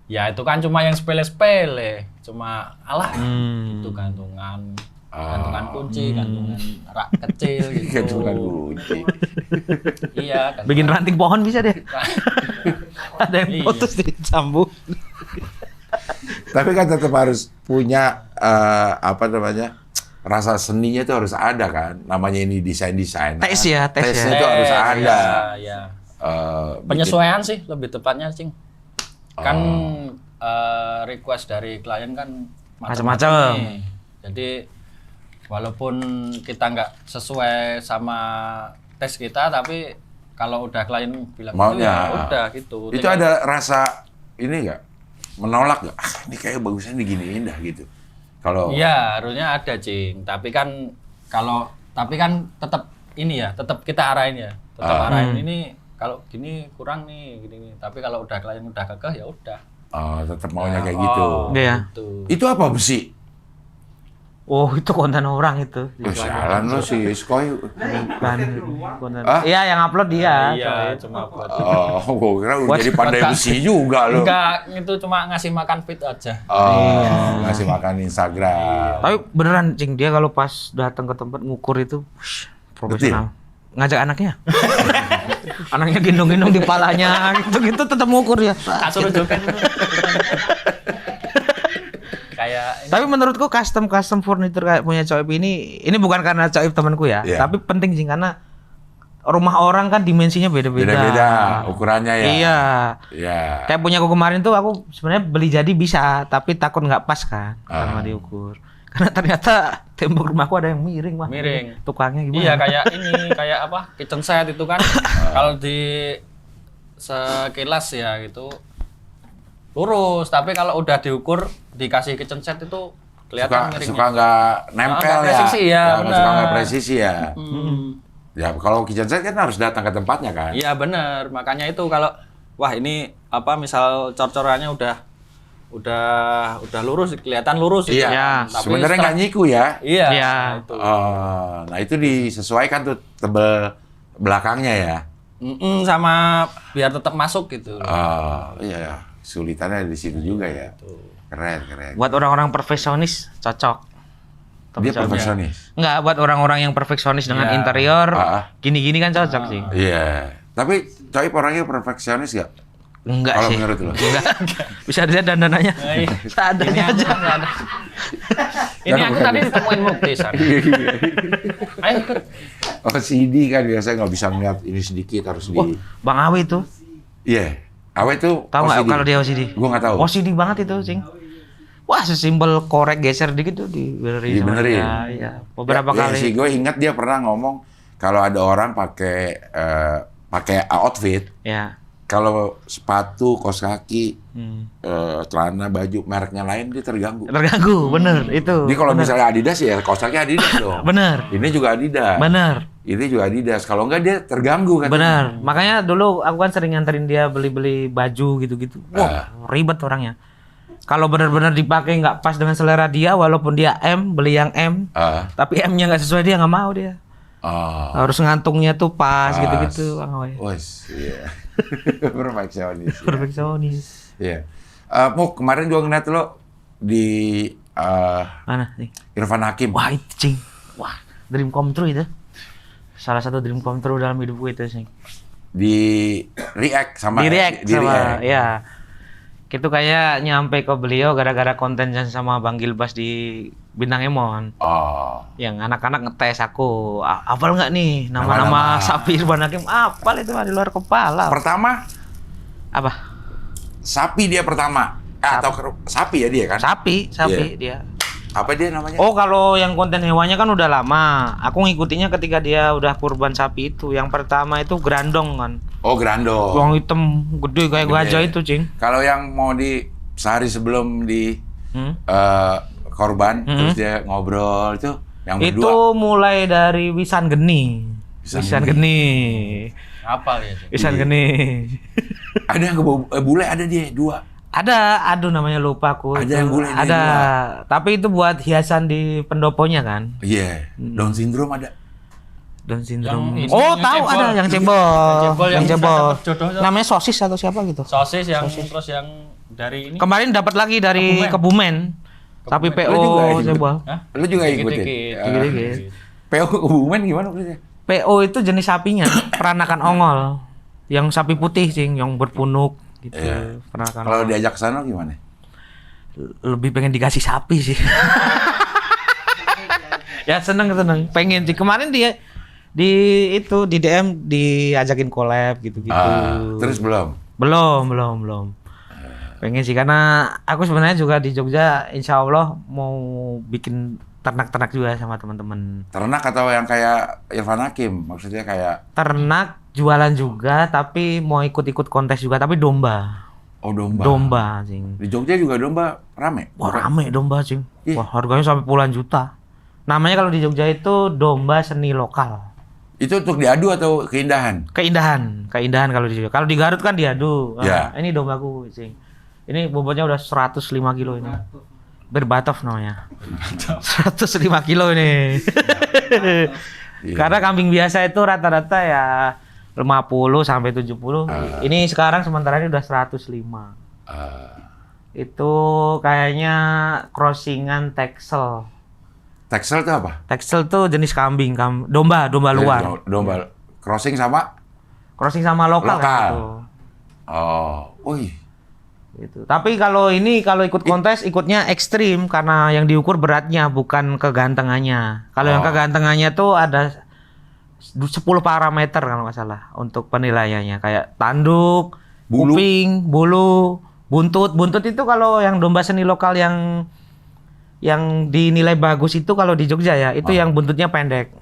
Ya itu kan cuma yang sepele-sepele. Cuma Hmm. itu gantungan kunci, gantungan rak kecil gitu. Gantungan kunci. Iya, gantungan. Bikin ranting pohon bisa deh. Ada yang Iya. putus disambung. Tapi kan tetap harus punya rasa seninya itu harus ada kan. Namanya ini desain. Tes ya, tes Tesnya ya. itu harus ada. Ya. Bikin- Penyesuaian sih lebih tepatnya, Cing. Kan request dari klien kan Macam-macam. nih. Jadi walaupun kita nggak sesuai sama tes kita, tapi kalau udah klien bilang gitu, Maunya. ya udah gitu. Itu Tinggal- ada rasa ini nggak? Menolak nggak? Ini kayak bagusnya diginiin dah gitu. Kalau Iya, harusnya ada, Cing. Tapi kan tetap ini ya, tetap kita arahin ya. Tetap arahin ini kalau gini kurang nih, gini. Tapi kalau udah klien udah kekeh ya udah. tetap maunya kayak gitu. Iya. Gitu. Itu apa besi? Oh, itu konten orang itu. Sialan lo si Skoy. Bukan konten. Ah? Iya, yang upload dia. Iya, cuma buat Gue kira udah jadi pandai besi juga lo. enggak, itu cuma ngasih makan fit aja. Ngasih makan Instagram. Tapi beneran Cing, dia kalau pas datang ke tempat ngukur itu profesional. Ngajak anaknya. Anaknya gendong-gendong di palanya gitu tetap ngukur ya. Suruh juga. Kayak Tapi menurutku custom furniture kayak punya Coib ini bukan karena Coib temanku ya, Iya. tapi penting sih karena rumah orang kan dimensinya beda-beda. Beda-beda ukurannya ya. Iya. Iya. Kayak punya aku kemarin tuh aku sebenarnya beli jadi bisa, tapi takut nggak pas kan kalau nggak diukur. Karena ternyata tembok rumahku ada yang miring, Wah. Miring. Tukangnya gimana? iya kayak apa? Kitchen set itu kan kalau di sekilas ya gitu lurus, tapi kalau udah diukur dikasih kitchen set itu kelihatan miringnya. Suka nggak nempel Nggak presisi ya, Suka nggak benar. presisi ya. Hmm. Ya kalau kitchen set kan harus datang ke tempatnya kan. Iya bener, makanya itu kalau wah ini apa misal cor-corannya udah lurus, kelihatan lurus gitu. Iya. Ya. Tapi Sebenarnya setelah- nggak nyiku ya. Iya. Iya. Itu. Nah itu disesuaikan tuh tebel belakangnya ya. Sama biar tetap masuk gitu. Iya. Sulitannya di situ juga ya. Keren. Buat orang-orang perfeksionis cocok. Dia perfeksionis. Enggak, buat orang-orang yang perfeksionis dengan Iya. interior, Ah. gini-gini kan cocok sih. Iya. Tapi Coib orangnya perfeksionis gak? Enggak Kalau sih. menurut lo? Enggak. Bisa dilihat dandananya. Iya. Seadanya aja. Nggak ada. Ini aku tadi ditemuin Mukti sana. Ayo ikut. Oh CD kan biasanya nggak bisa ngeliat ini sedikit harus di. Bang Awi itu, Iya. Awe itu tahu nggak OCD? kalau dia OCD? Gua nggak tahu. OCD banget itu, Cing. Wah, sesimpel korek geser dikit tuh dibenerin. sama Dibenerin. dia. Iya. Beberapa Ya, kali. sih gue ingat dia pernah ngomong kalau ada orang pakai outfit, Ya. kalau sepatu, kaos kaki, Hmm. celana, baju mereknya lain dia terganggu. Terganggu, bener itu. Jadi kalau bener. misalnya Adidas ya kaos kaki Adidas dong. Bener. Ini juga Adidas. Bener. Ini juga Adidas. Kalau enggak dia terganggu kan. Bener. Makanya dulu aku kan sering nganterin dia beli-beli baju gitu-gitu. Wah, ribet orangnya. Kalau benar-benar dipakai nggak pas dengan selera dia, walaupun dia M, beli yang M, tapi M-nya nggak sesuai dia nggak mau dia. Harus ngantungnya tuh pas gitu-gitu. Wes, iya. Perfeksionis. Perfeksionis. Iya. Mau kemarin gua ngeliat lo di Mana nih? Irfan Hakim. Wah itu cing. Wah, dream come true itu. Salah satu dream come true dalam hidupku itu sih. Di react sama Di react di sama, react. ya. Itu kayak nyampe ke beliau gara-gara konten sama Bang Gilbas di Bintang Emon. Yang anak-anak ngetes aku, hafal nggak nih nama-nama sapi Irfan Hakim? Hafal itu mah di luar kepala. Pertama Apa? sapi dia pertama. Atau sapi ya dia kan? Sapi Iya. dia. Apa dia namanya? Oh, kalau yang konten hewannya kan udah lama. Aku ngikutinya ketika dia udah kurban sapi itu. Yang pertama itu grandong kan. Oh, Grando. Yang hitam gede kayak Gede. gajah itu, Cing. Kalau yang mau di sehari sebelum di korban terus dia ngobrol itu yang berdua. Itu mulai dari Wisan Geni. Wisan Geni. Apa ya? Wisan Geni. Ada yang bule ada dia dua. Ada, aduh namanya lupa aku. Ada yang bule dia Ada, dua. tapi itu buat hiasan di pendoponya kan. Iya, Down syndrome ada. Down syndrome. Yang ini, Oh, yang tahu cebol. ada yang cebol. Yang cebol. jodoh itu. Namanya sosis atau siapa gitu. Sosis yang terus yang dari ini. Kemarin dapat lagi dari Kebumen. Tapi PO Lu juga ikut? cebol. Hah? Lu juga ikutin? Dikit-dikit. Dikit-dikit. PO Kebumen gimana maksudnya? PO itu jenis sapinya, peranakan ongol. Yang sapi putih sih, yang berpunuk gitu. Iya. Peranakan Kalau ongol. diajak ke sana gimana? Lebih pengen dikasih sapi sih. Ya seneng. Pengen sih. Kemarin dia di DM diajakin collab gitu-gitu. Terus belum? Belum. Pengen sih karena aku sebenarnya juga di Jogja insya Allah mau bikin ternak-ternak juga sama teman-teman. Ternak atau yang kayak Irfan Hakim? Maksudnya kayak Ternak jualan juga tapi mau ikut-ikut kontes juga tapi domba. domba. Domba, cing. Di Jogja juga domba rame. Wah, rame domba, cing. Iya. Wah, harganya sampai puluhan juta. Namanya kalau di Jogja itu domba seni lokal. Itu untuk diadu atau keindahan? Keindahan kalau di Jogja. Kalau di Garut kan diadu. Ya. Ini dombaku, cing. Ini bobotnya udah 105 kilo ini. Berbatov namanya. 105 kilo ini. Iya. Karena kambing biasa itu rata-rata ya 50 sampai 70. Ini sekarang sementara ini udah 105. Itu kayaknya crossingan Texel. Texel itu apa? Texel tuh jenis kambing, domba luar. Domba crossing sama? Crossing sama lokal. Lokal. Kan, gitu. Wih. Gitu. Tapi kalau ikut kontes ikutnya ekstrim karena yang diukur beratnya bukan kegantengannya. Kalau yang kegantengannya tuh ada 10 parameter kalau nggak salah untuk penilaiannya kayak tanduk, Bulu. kuping, bulu, buntut. Buntut itu kalau yang domba seni lokal yang dinilai bagus itu kalau di Jogja ya, itu yang buntutnya pendek.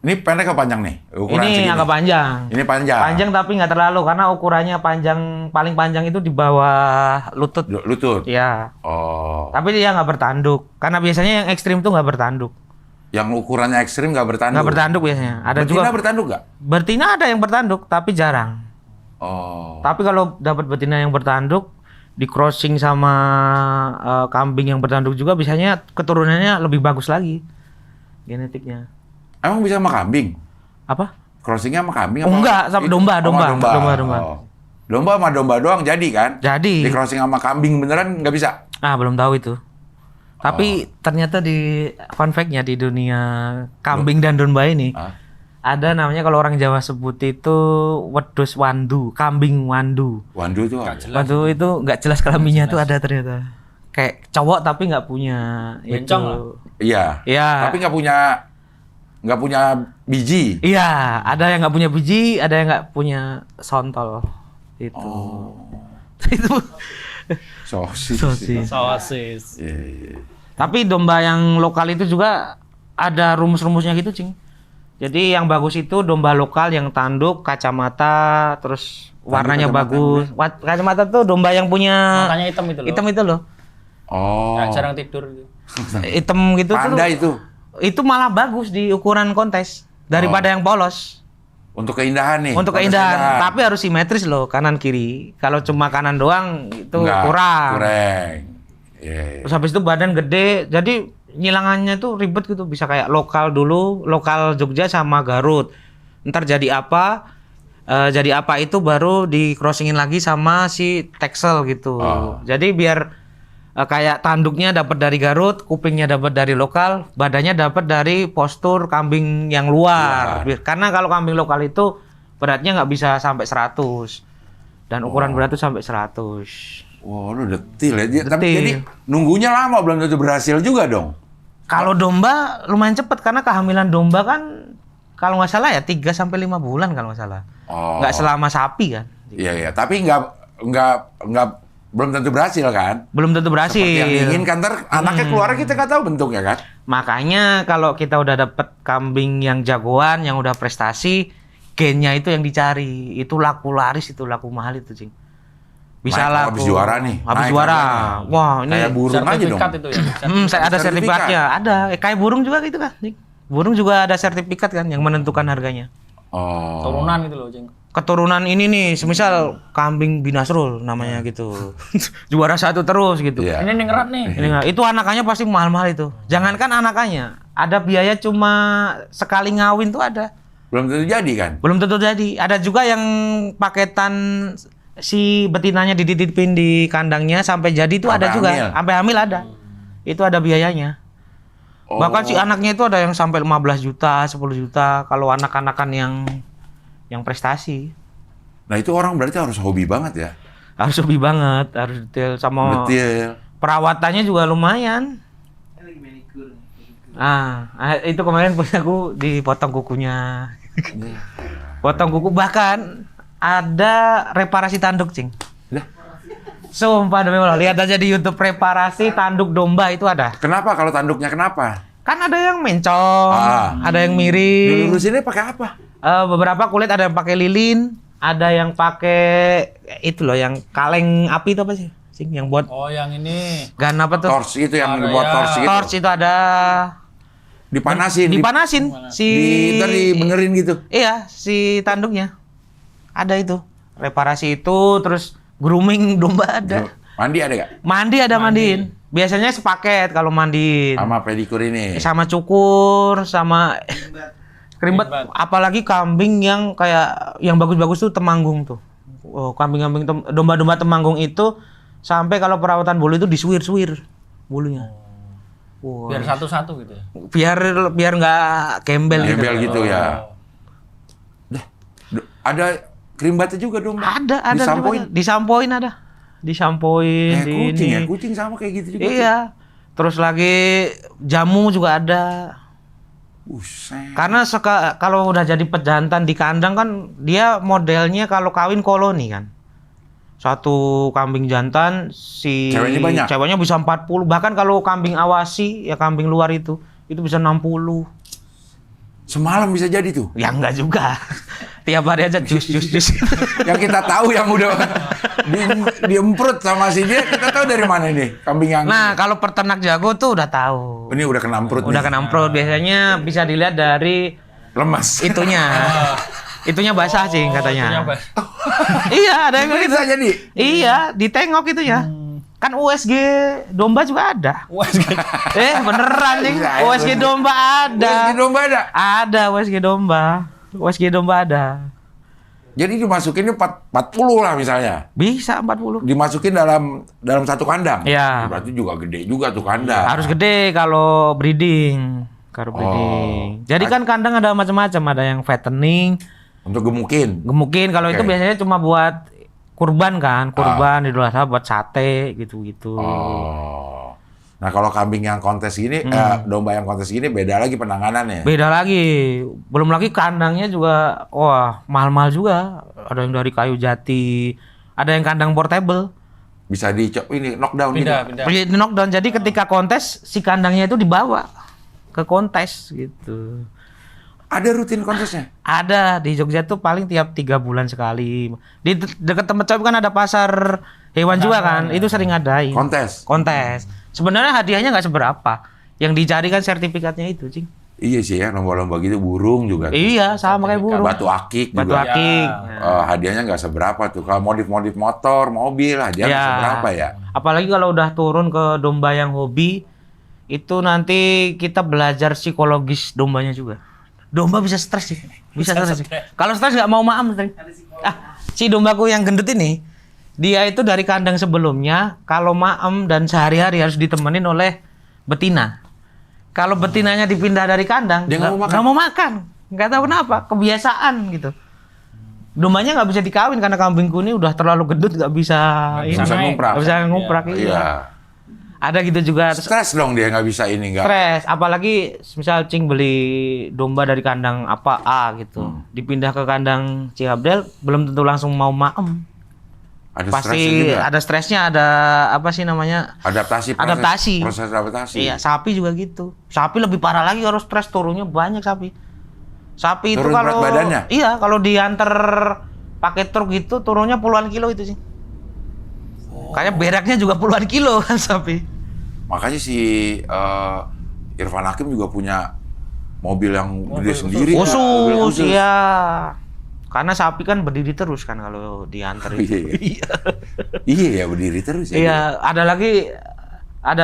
Ini pendek atau panjang nih? Ukuran Ini segini? agak panjang. Ini panjang. Panjang tapi nggak terlalu karena ukurannya paling panjang itu di bawah lutut. Lutut. Ya. Oh. Tapi dia nggak bertanduk. Karena biasanya yang ekstrim tuh nggak bertanduk. Yang ukurannya ekstrim nggak bertanduk. Nggak bertanduk biasanya. Ada Betina juga bertanduk nggak? betina ada yang bertanduk tapi jarang. Oh. Tapi kalau dapat betina yang bertanduk di crossing sama kambing yang bertanduk juga biasanya keturunannya lebih bagus lagi genetiknya. Emang bisa sama kambing? Apa? Crossingnya sama kambing? Oh, apa? enggak, sama Itu- domba. Domba. Oh. Domba sama domba doang jadi kan? Jadi. Di crossing sama kambing beneran nggak bisa? Belum tahu itu. Tapi ternyata di fun fact-nya di dunia kambing dan domba ini ada namanya kalau orang Jawa sebut itu wedus wandu, kambing wandu. Wandu itu apa? Wandu itu nggak jelas kelaminnya tuh ada ternyata. Kayak cowok tapi nggak punya Bencong itu. lah. Iya. Iya. Tapi nggak punya biji. Iya, ada yang nggak punya biji, ada yang nggak punya sontol. Itu. Itu Sosis. Sosis. Iya, iya. Tapi domba yang lokal itu juga ada rumus-rumusnya gitu, Cing. Jadi yang bagus itu domba lokal yang tanduk, kacamata, terus warnanya kacamata bagus. Kacamata tuh domba yang punya Matanya hitam itu loh. hitam itu loh. Oh. Yang jarang tidur gitu. Hitam gitu Panda tuh. itu. Itu malah bagus di ukuran kontes. daripada yang polos. Untuk keindahan nih. Untuk kontes keindahan, tapi harus simetris loh, kanan kiri. Kalau cuma kanan doang itu Enggak, kurang. Kurang. Iya, iya. Terus habis itu badan gede, jadi nyilangannya tuh ribet gitu. Bisa kayak lokal dulu, lokal Jogja sama Garut. Ntar jadi apa? Jadi apa itu baru di crossingin lagi sama si Texel gitu. Jadi biar kayak tanduknya dapat dari Garut, kupingnya dapat dari lokal, badannya dapat dari postur kambing yang luar. Karena kalau kambing lokal itu beratnya nggak bisa sampai 100 dan ukuran berat itu sampai 100. Wah, lu detil ya. Tapi Detil. jadi nunggunya lama, belum tentu berhasil juga dong. Kalau domba lumayan cepet karena kehamilan domba kan kalau nggak salah ya 3 sampai 5 bulan kalau nggak salah. Nggak selama sapi kan. Iya, iya. Tapi belum tentu berhasil kan? Belum tentu berhasil. Seperti yang diinginkan, ntar anaknya keluar kita nggak tahu bentuknya kan? Makanya kalau kita udah dapet kambing yang jagoan, yang udah prestasi, gennya itu yang dicari. Itu laku laris, itu laku mahal itu, Cing. Bisa Naik, laku. habis juara nih. Habis Naik juara. harganya. Wah, ini Kayak burung aja dong. Sertifikat itu ya. saya ada Sertifikat. sertifikatnya. Ada. Kayak burung juga gitu kan, Cing. Burung juga ada sertifikat kan yang menentukan harganya. Oh. Turunan gitu loh, Cing. Keturunan ini nih, semisal kambing Binasrul namanya gitu. Juara 1 terus gitu. Iya. Ini ngerat nih. Ini nggak, itu anakannya pasti mahal-mahal itu. Jangankan anakannya, ada biaya cuma sekali ngawin tuh ada. Belum tentu jadi kan? Belum tentu jadi. Ada juga yang paketan si betinanya dititipin di kandangnya sampai jadi itu Sampai ada juga. hamil. Sampai hamil ada. Itu ada biayanya. Oh. Bahkan si anaknya itu ada yang sampai 15 juta, 10 juta kalau anak-anakan yang prestasi. Nah itu orang berarti harus hobi banget ya? Harus lebih banget, harus detail sama Betul. perawatannya juga lumayan. Itu kemarin punya aku dipotong kukunya. Potong kuku, bahkan ada reparasi tanduk, Cing. Lah, Sumpah demi Allah, lihat aja di YouTube reparasi tanduk domba itu ada. kenapa kalau tanduknya kenapa? Kan ada yang mencong, ada yang miring. Dilurusinnya pakai apa? Beberapa kulit ada yang pakai lilin, ada yang pakai itu loh, yang kaleng api itu apa sih? Cing, yang buat Oh, yang ini. gun apa tuh? Torch itu yang Ada buat ya. torch itu. Torch itu ada. Dipanasin. Dipanasin Ntar dibenerin gitu. Iya, si tanduknya. Ada itu. Reparasi itu, terus grooming domba ada. Mandi ada gak? Mandi ada mandiin. Biasanya sepaket kalau mandiin. Sama pedikur ini. Sama cukur, sama kerimbat. Kerimbat. Apalagi kambing yang kayak yang bagus-bagus tuh Temanggung tuh. Oh, kambing-kambing domba-domba Temanggung itu sampai kalau perawatan bulu itu disuir-suir bulunya. Wah. Biar satu-satu gitu ya. Biar nggak gembel gitu. Gembel gitu ya. Ada kerimbatnya juga dong. Ada Disampoin. disampoin ada. Disampoin di Kucing ini. ya, kucing sama kayak gitu juga. Iya. Terus lagi jamu juga ada. Buset. Karena kalau udah jadi pejantan di kandang kan dia modelnya kalau kawin koloni kan. Satu kambing jantan si Ceweknya banyak? ceweknya bisa 40. Bahkan kalau kambing awasi ya kambing luar itu bisa 60. Semalam bisa jadi tuh. Ya enggak juga. Tiap hari aja jus. Yang kita tahu yang udah diemprut sama si dia, kita tahu dari mana ini kambing yang. Nah, kalau peternak jago tuh udah tahu. Ini udah kena emprut. Udah nih. kena emprut, biasanya bisa dilihat dari Lemas. itunya. Itunya basah, Cing, katanya. Iya, ada yang gitu. Bisa jadi. Iya, ditengok itu ya. Kan USG domba juga ada. Beneran nih. Bisa, USG domba ada. USG domba ada. Ada USG domba. USG domba ada. Jadi dimasukinnya 40 lah misalnya. Bisa 40. Dimasukin dalam satu kandang. Iya. Berarti juga gede juga tuh kandang. Harus gede kalau breeding. Kalau breeding. Jadi kan kandang ada macam-macam, ada yang fattening, Untuk gemukin. kalau itu Oke. biasanya cuma buat kurban kan, kurban Idul Adha buat sate gitu-gitu. Oh. Nah kalau kambing yang kontes gini, domba yang kontes gini beda lagi penanganannya. Beda lagi. Belum lagi kandangnya juga wah, mahal-mahal juga. Ada yang dari kayu jati, ada yang kandang portable. Bisa ini knockdown Pindah. Di knockdown. Jadi ketika kontes si kandangnya itu dibawa ke kontes gitu. Ada rutin kontesnya? Ada di Jogja tuh paling tiap 3 bulan sekali. Di dekat tempat coba kan ada pasar hewan juga kan. Itu sering ngadain. Kontes? Kontes. Sebenarnya hadiahnya nggak seberapa. Yang dicari kan sertifikatnya itu, Cing. Iya sih ya, lomba-lomba gitu burung juga. Iya, sama kayak burung. Batu akik Batu juga. akik. Hadiahnya nggak seberapa tuh. Kalau modif-modif motor, mobil, hadiahnya nggak Ya. seberapa ya. Apalagi kalau udah turun ke domba yang hobi, itu nanti kita belajar psikologis dombanya juga. Domba bisa stres sih, bisa stres sih. Kalau stres nggak mau maem, sering. Si dombaku yang gendut ini, dia itu dari kandang sebelumnya, kalau maem dan sehari-hari harus ditemenin oleh betina. Kalau betinanya dipindah dari kandang, Dia nggak mau makan? nggak mau makan. Nggak tahu kenapa, kebiasaan gitu. Dombanya nggak bisa dikawin karena kambingku ini udah terlalu gendut, nggak bisa Nggak bisa nguprak. nggak bisa nguprak. Iya. Iya. Ada gitu juga. Stres dong dia nggak bisa ini nggak. Stres, apalagi misal Cing beli domba dari kandang apa A gitu, dipindah ke kandang Cing Abdel, belum tentu langsung mau maem. Ada stresnya Pasti juga. ada stresnya, ada apa sih namanya? Adaptasi. Proses adaptasi. Iya, sapi juga gitu. Sapi lebih parah lagi, kalau stres turunnya banyak sapi. Sapi itu Turun berat kalau badannya? iya, kalau diantar pakai truk gitu turunnya puluhan kilo itu sih. Kayak beraknya juga puluhan kilo kan sapi. Makanya si Irfan Hakim juga punya mobil yang gede sendiri. kan? Mobil Khusus, iya. Karena sapi kan berdiri terus kan kalau diantar Oh, itu. iya. Iya ya berdiri terus ya. Iya, ada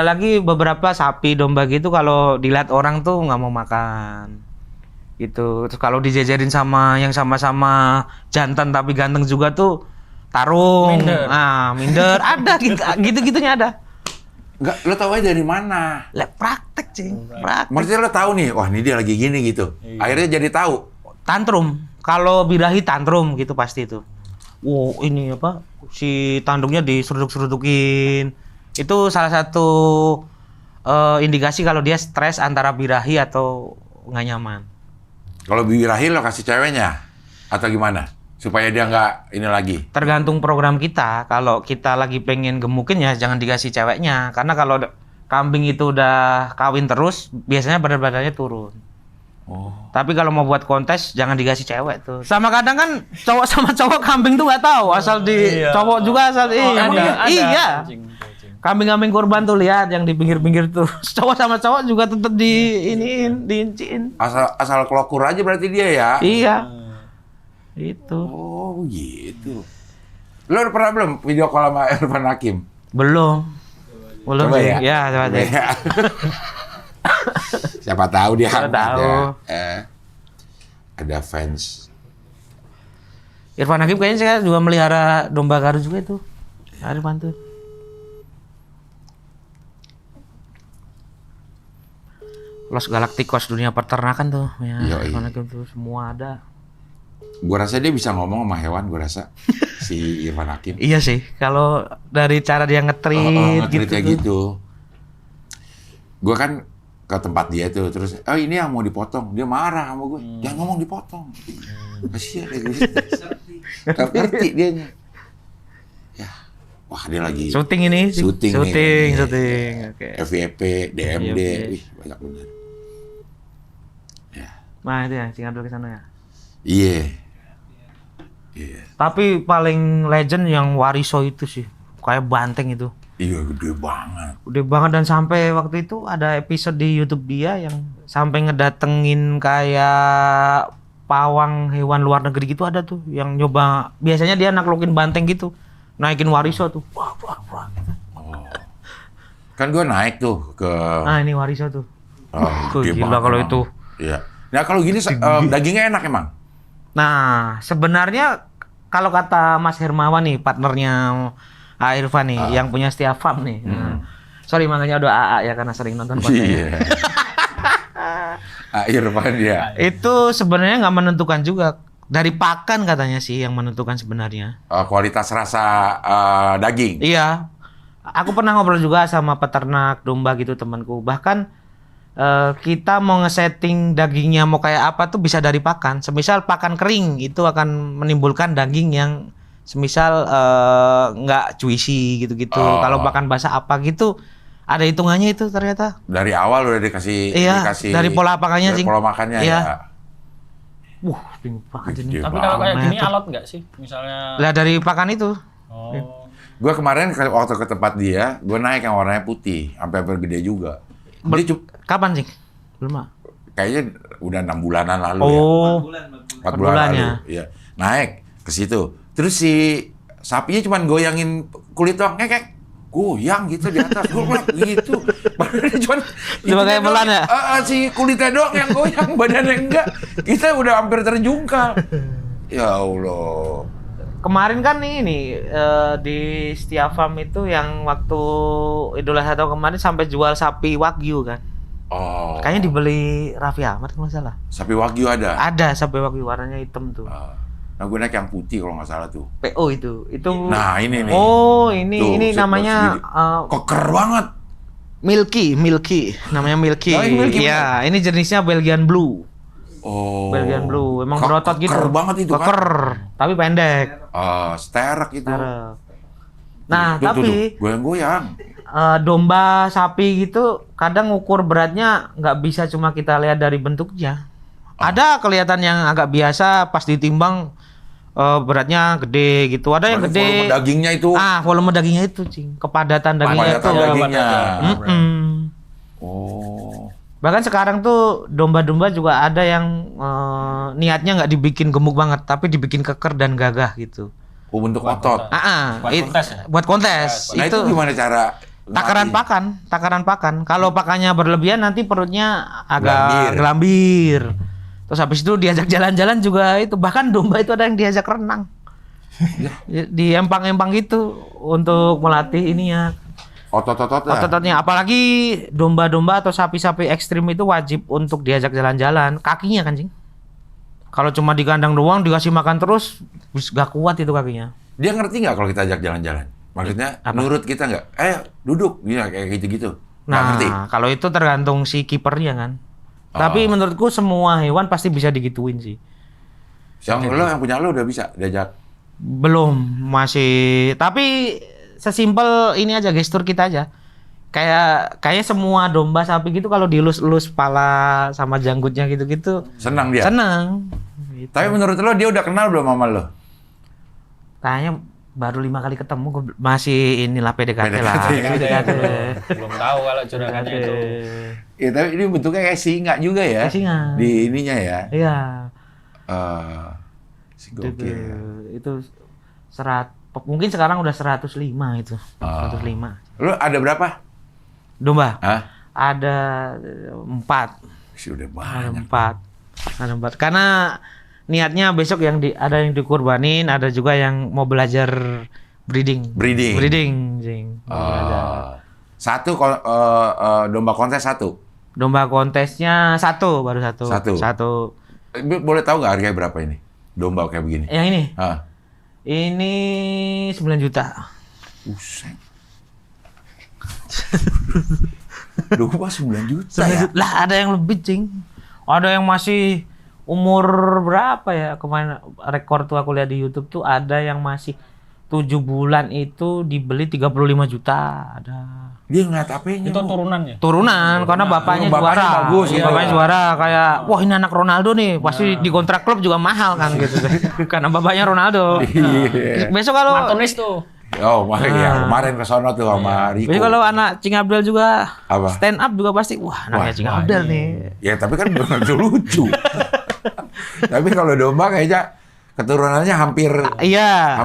lagi beberapa sapi domba gitu kalau dilihat orang tuh nggak mau makan. Gitu. Terus kalau dijejerin sama yang sama-sama jantan tapi ganteng juga tuh tarung. Minder. Minder. Ada gitu-gitunya ada. Enggak, lo tahu aja dari mana? Lah praktek, Cing. Praktek. Maksudnya lo tahu nih, wah ini dia lagi gini gitu. Akhirnya jadi tahu. Tantrum. Kalau birahi tantrum gitu pasti itu. Wow, ini apa? Si tanduknya diseruduk-serudukin. Itu salah satu indikasi kalau dia stres antara birahi atau nggak nyaman. Kalau birahi lo kasih ceweknya atau gimana? Supaya dia nggak ini lagi. Tergantung program kita. Kalau kita lagi pengen gemukin ya jangan dikasih ceweknya. Karena kalau kambing itu udah kawin terus, biasanya berat badannya turun. Oh. Tapi kalau mau buat kontes jangan dikasih cewek tuh. Sama kadang kan cowok sama cowok kambing tuh nggak tahu, asal di Iya. cowok juga asal Ada. iya. Kucing. Kambing-kambing kurban tuh lihat yang di pinggir-pinggir tuh. Cowok sama cowok juga tetap diinciin. Asal kelokur aja berarti dia ya. Iya. Itu. Oh gitu. Lo udah pernah belum video call sama Irfan Hakim? Belum. Belum Coba sih. ya. Ya, coba deh. Ya. Siapa tahu dia Siapa hangat tahu. ya. Ada fans. Irfan Hakim kayaknya saya juga melihara domba Garut juga itu. Irfan tuh. Los Galacticos dunia peternakan tuh ya. Iya, Irfan iya. Hakim tuh semua ada. Gua rasa dia bisa ngomong sama hewan, gua rasa. Si Irfan Hakim. Iya sih, kalau dari cara dia nge-treat Nge-treatnya gitu. gitu. Gua kan ke tempat dia tuh, terus, oh ini yang mau dipotong. Dia marah sama gue, jangan ngomong dipotong. Kasihan ya gue. Gak ngerti dia. Ya, wah dia lagi Syuting ini, Syuting nih, syuting, kayaknya. syuting. Oke. FYP, DMD, FYP. wih banyak bener. Ya, Nah itu ya, tinggal dulu ke sana ya. iya. Iya, Tapi paling legend yang Wariso itu sih, kayak banteng itu. iya gede banget. Udah banget dan sampai waktu itu ada episode di YouTube dia yang sampai ngedatengin kayak pawang hewan luar negeri gitu ada tuh yang nyoba. Biasanya dia naklukin banteng gitu, naikin Wariso tuh. Wah, wah, wah. Kan gue naik tuh ke Nah ini Wariso tuh. Tuh, gede gila banget kalau emang. itu. Iya. Nah kalau gini dagingnya enak emang. Nah sebenarnya kalau kata Mas Hermawan nih partnernya Irfan nih yang punya Setia Farm nih. Nah, sorry makanya udah AA ya karena sering nonton podcast. Iya. Irfan ya. Itu sebenarnya nggak menentukan juga. Dari pakan katanya sih yang menentukan sebenarnya. Kualitas rasa daging. Iya. Aku pernah ngobrol juga sama peternak domba gitu temanku. Bahkan kita mau ngesetting dagingnya mau kayak apa tuh bisa dari pakan. Semisal pakan kering itu akan menimbulkan daging yang semisal nggak juicy gitu-gitu. Oh. Kalau pakan basah apa gitu ada hitungannya itu ternyata. Dari awal udah dikasih Iya, dari pola pakannya, dari Cing. pola makannya Iya. ya. Wah, bingung banget ini. Gede Tapi kalau kayak gini Meter. alot nggak sih? Misalnya. Lah dari pakan itu. Oh. Gue kemarin waktu ke tempat dia, gue naik yang warnanya putih, sampai hampir gede juga. Dia Kapan sih? Belum ah. kayaknya udah 6 bulanan lalu ya. Oh, 4 bulan lalu. ya. Iya. Naik ke situ. Terus si sapinya cuman goyangin kulit doang, ngekek. Goyang gitu di atas, gue bilang gitu. Badannya cuman Cuma kayak doang, pelan ya? si kulitnya doang yang goyang, badannya enggak. Kita udah hampir terjungkal. Ya Allah. Kemarin kan ini di Setia Farm itu yang waktu Idul Adha kemarin sampai jual sapi Wagyu kan. Oh. Kayaknya dibeli Raffi Ahmad kalau nggak salah. Sapi Wagyu ada. Ada sapi Wagyu warnanya hitam tuh. Nah, gue naik yang putih kalau nggak salah tuh. PO itu. Nah, ini nih. Oh, ini Tuh, ini namanya keker banget. Milky. Namanya Milky. Oh, ini Milky Iya, ini jenisnya Belgian Blue. Oh. Belgian Blue. Emang berotot gitu. Keker banget itu kan. Keker, tapi pendek. Sterek itu. Taruh. Nah, Tuh, tapi goyang-goyang. domba sapi gitu kadang ukur beratnya nggak bisa cuma kita lihat dari bentuknya. Ada kelihatan yang agak biasa pas ditimbang beratnya gede gitu. Ada yang Berarti gede. volume dagingnya itu. Volume dagingnya itu, Cing. Kepadatan dagingnya Kepadatan itu. dagingnya. Mm-mm. Oh. Bahkan sekarang tuh domba-domba juga ada yang niatnya nggak dibikin gemuk banget, tapi dibikin keker dan gagah gitu. Bentuk otot. Buat kontes ya? Buat kontes. Nah, itu gimana cara Takaran pakan. Kalau pakannya berlebihan nanti perutnya Gelambir. agak gelambir. Terus habis itu diajak jalan-jalan juga itu. Bahkan domba itu ada yang diajak renang. Di empang-empang gitu untuk melatih ininya. Otot-ototnya. Apalagi domba-domba atau sapi-sapi ekstrim itu wajib untuk diajak jalan-jalan. Kakinya kan, Cing. Kalau cuma di kandang doang dikasih makan terus, gak kuat itu kakinya. Dia ngerti nggak kalau kita ajak jalan-jalan? Maksudnya nurut kita nggak? Duduk, ya kayak gitu-gitu. Nggak ngerti. Nah, kalau itu tergantung si kipernya kan. Tapi menurutku semua hewan pasti bisa digituin sih. Yang punya lo udah bisa diajak? Belum, masih. Tapi sesimpel ini aja, gestur kita aja. Kayak semua domba sapi gitu kalau dielus-elus kepala sama janggutnya gitu-gitu. Senang dia? Senang. Gitu. Tapi menurut lo dia udah kenal belum sama lo? Kayaknya baru 5 kali ketemu, masih inilah PDKT lah. PDKT. Belum tahu kalau juragannya itu. Ya tapi ini bentuknya kayak singa juga ya? Kayak singa. Di ininya ya? Iya. Si gokil. Itu mungkin sekarang udah 105 itu. 105. Lo ada berapa? Domba? Hah? Ada 4. Sudah Ada banyak. 4. Karena niatnya besok ada yang dikurbanin, ada juga yang mau belajar breeding. Jing. Satu domba kontes satu. Domba kontesnya baru satu. Boleh tahu nggak harganya berapa ini? Domba kayak begini. Yang ini? Hah? Ini 9 juta. Buset. Domba 9 juta 9 ya? juta. Lah ada yang lebih, Cing. Ada yang masih umur berapa ya? Kemarin rekor tuh aku lihat di YouTube tuh ada yang masih 7 bulan itu dibeli 35 juta. Ada. Dia ngeliat apanya? Itu turunannya. Turunan karena bapaknya Bapaknya juara. bagus, Iya, iya. bapaknya juara kayak wah ini anak Ronaldo nih, pasti di kontrak klub juga mahal kan gitu. Karena bapaknya Ronaldo. Iya. Besok kalau Martinez tuh. Oh, makanya kemarin ke sono tuh sama Riko. besok kalau anak Cing Abdel juga Apa? stand up juga pasti wah anaknya Cing Abdel nih. Ya tapi kan belum tentu lucu. Tapi kalau domba kayaknya keturunannya hampir Iya.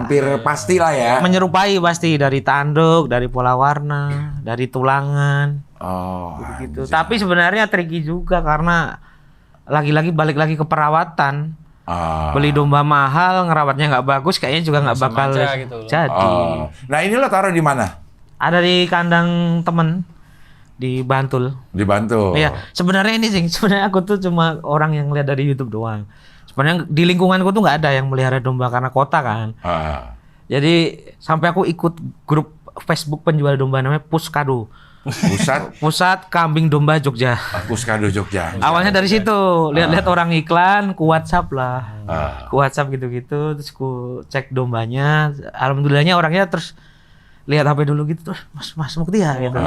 pasti lah ya. Menyerupai pasti dari tanduk, dari pola warna, dari tulangan. Oh, Gitu. anjay. Tapi sebenarnya tricky juga karena lagi-lagi balik lagi ke perawatan. Beli domba mahal, ngerawatnya nggak bagus, kayaknya juga nggak Sama bakal aja gitu loh. jadi. Nah ini lo taruh di mana? Ada di kandang temen di Bantul. Di Bantul. Iya, sebenarnya ini sih, sebenarnya aku tuh cuma orang yang lihat dari YouTube doang. Sebenarnya di lingkunganku tuh nggak ada yang melihara domba karena kota kan. Jadi sampai aku ikut grup Facebook penjual domba namanya Puskado. Pusat Kambing Domba Jogja. Puskado Jogja. Awalnya dari situ, lihat-lihat orang iklan, ku WhatsApp lah. Ku WhatsApp gitu-gitu, terus ku cek dombanya. Alhamdulillahnya orangnya terus lihat HP dulu gitu, terus Mas Mukti ya gitu.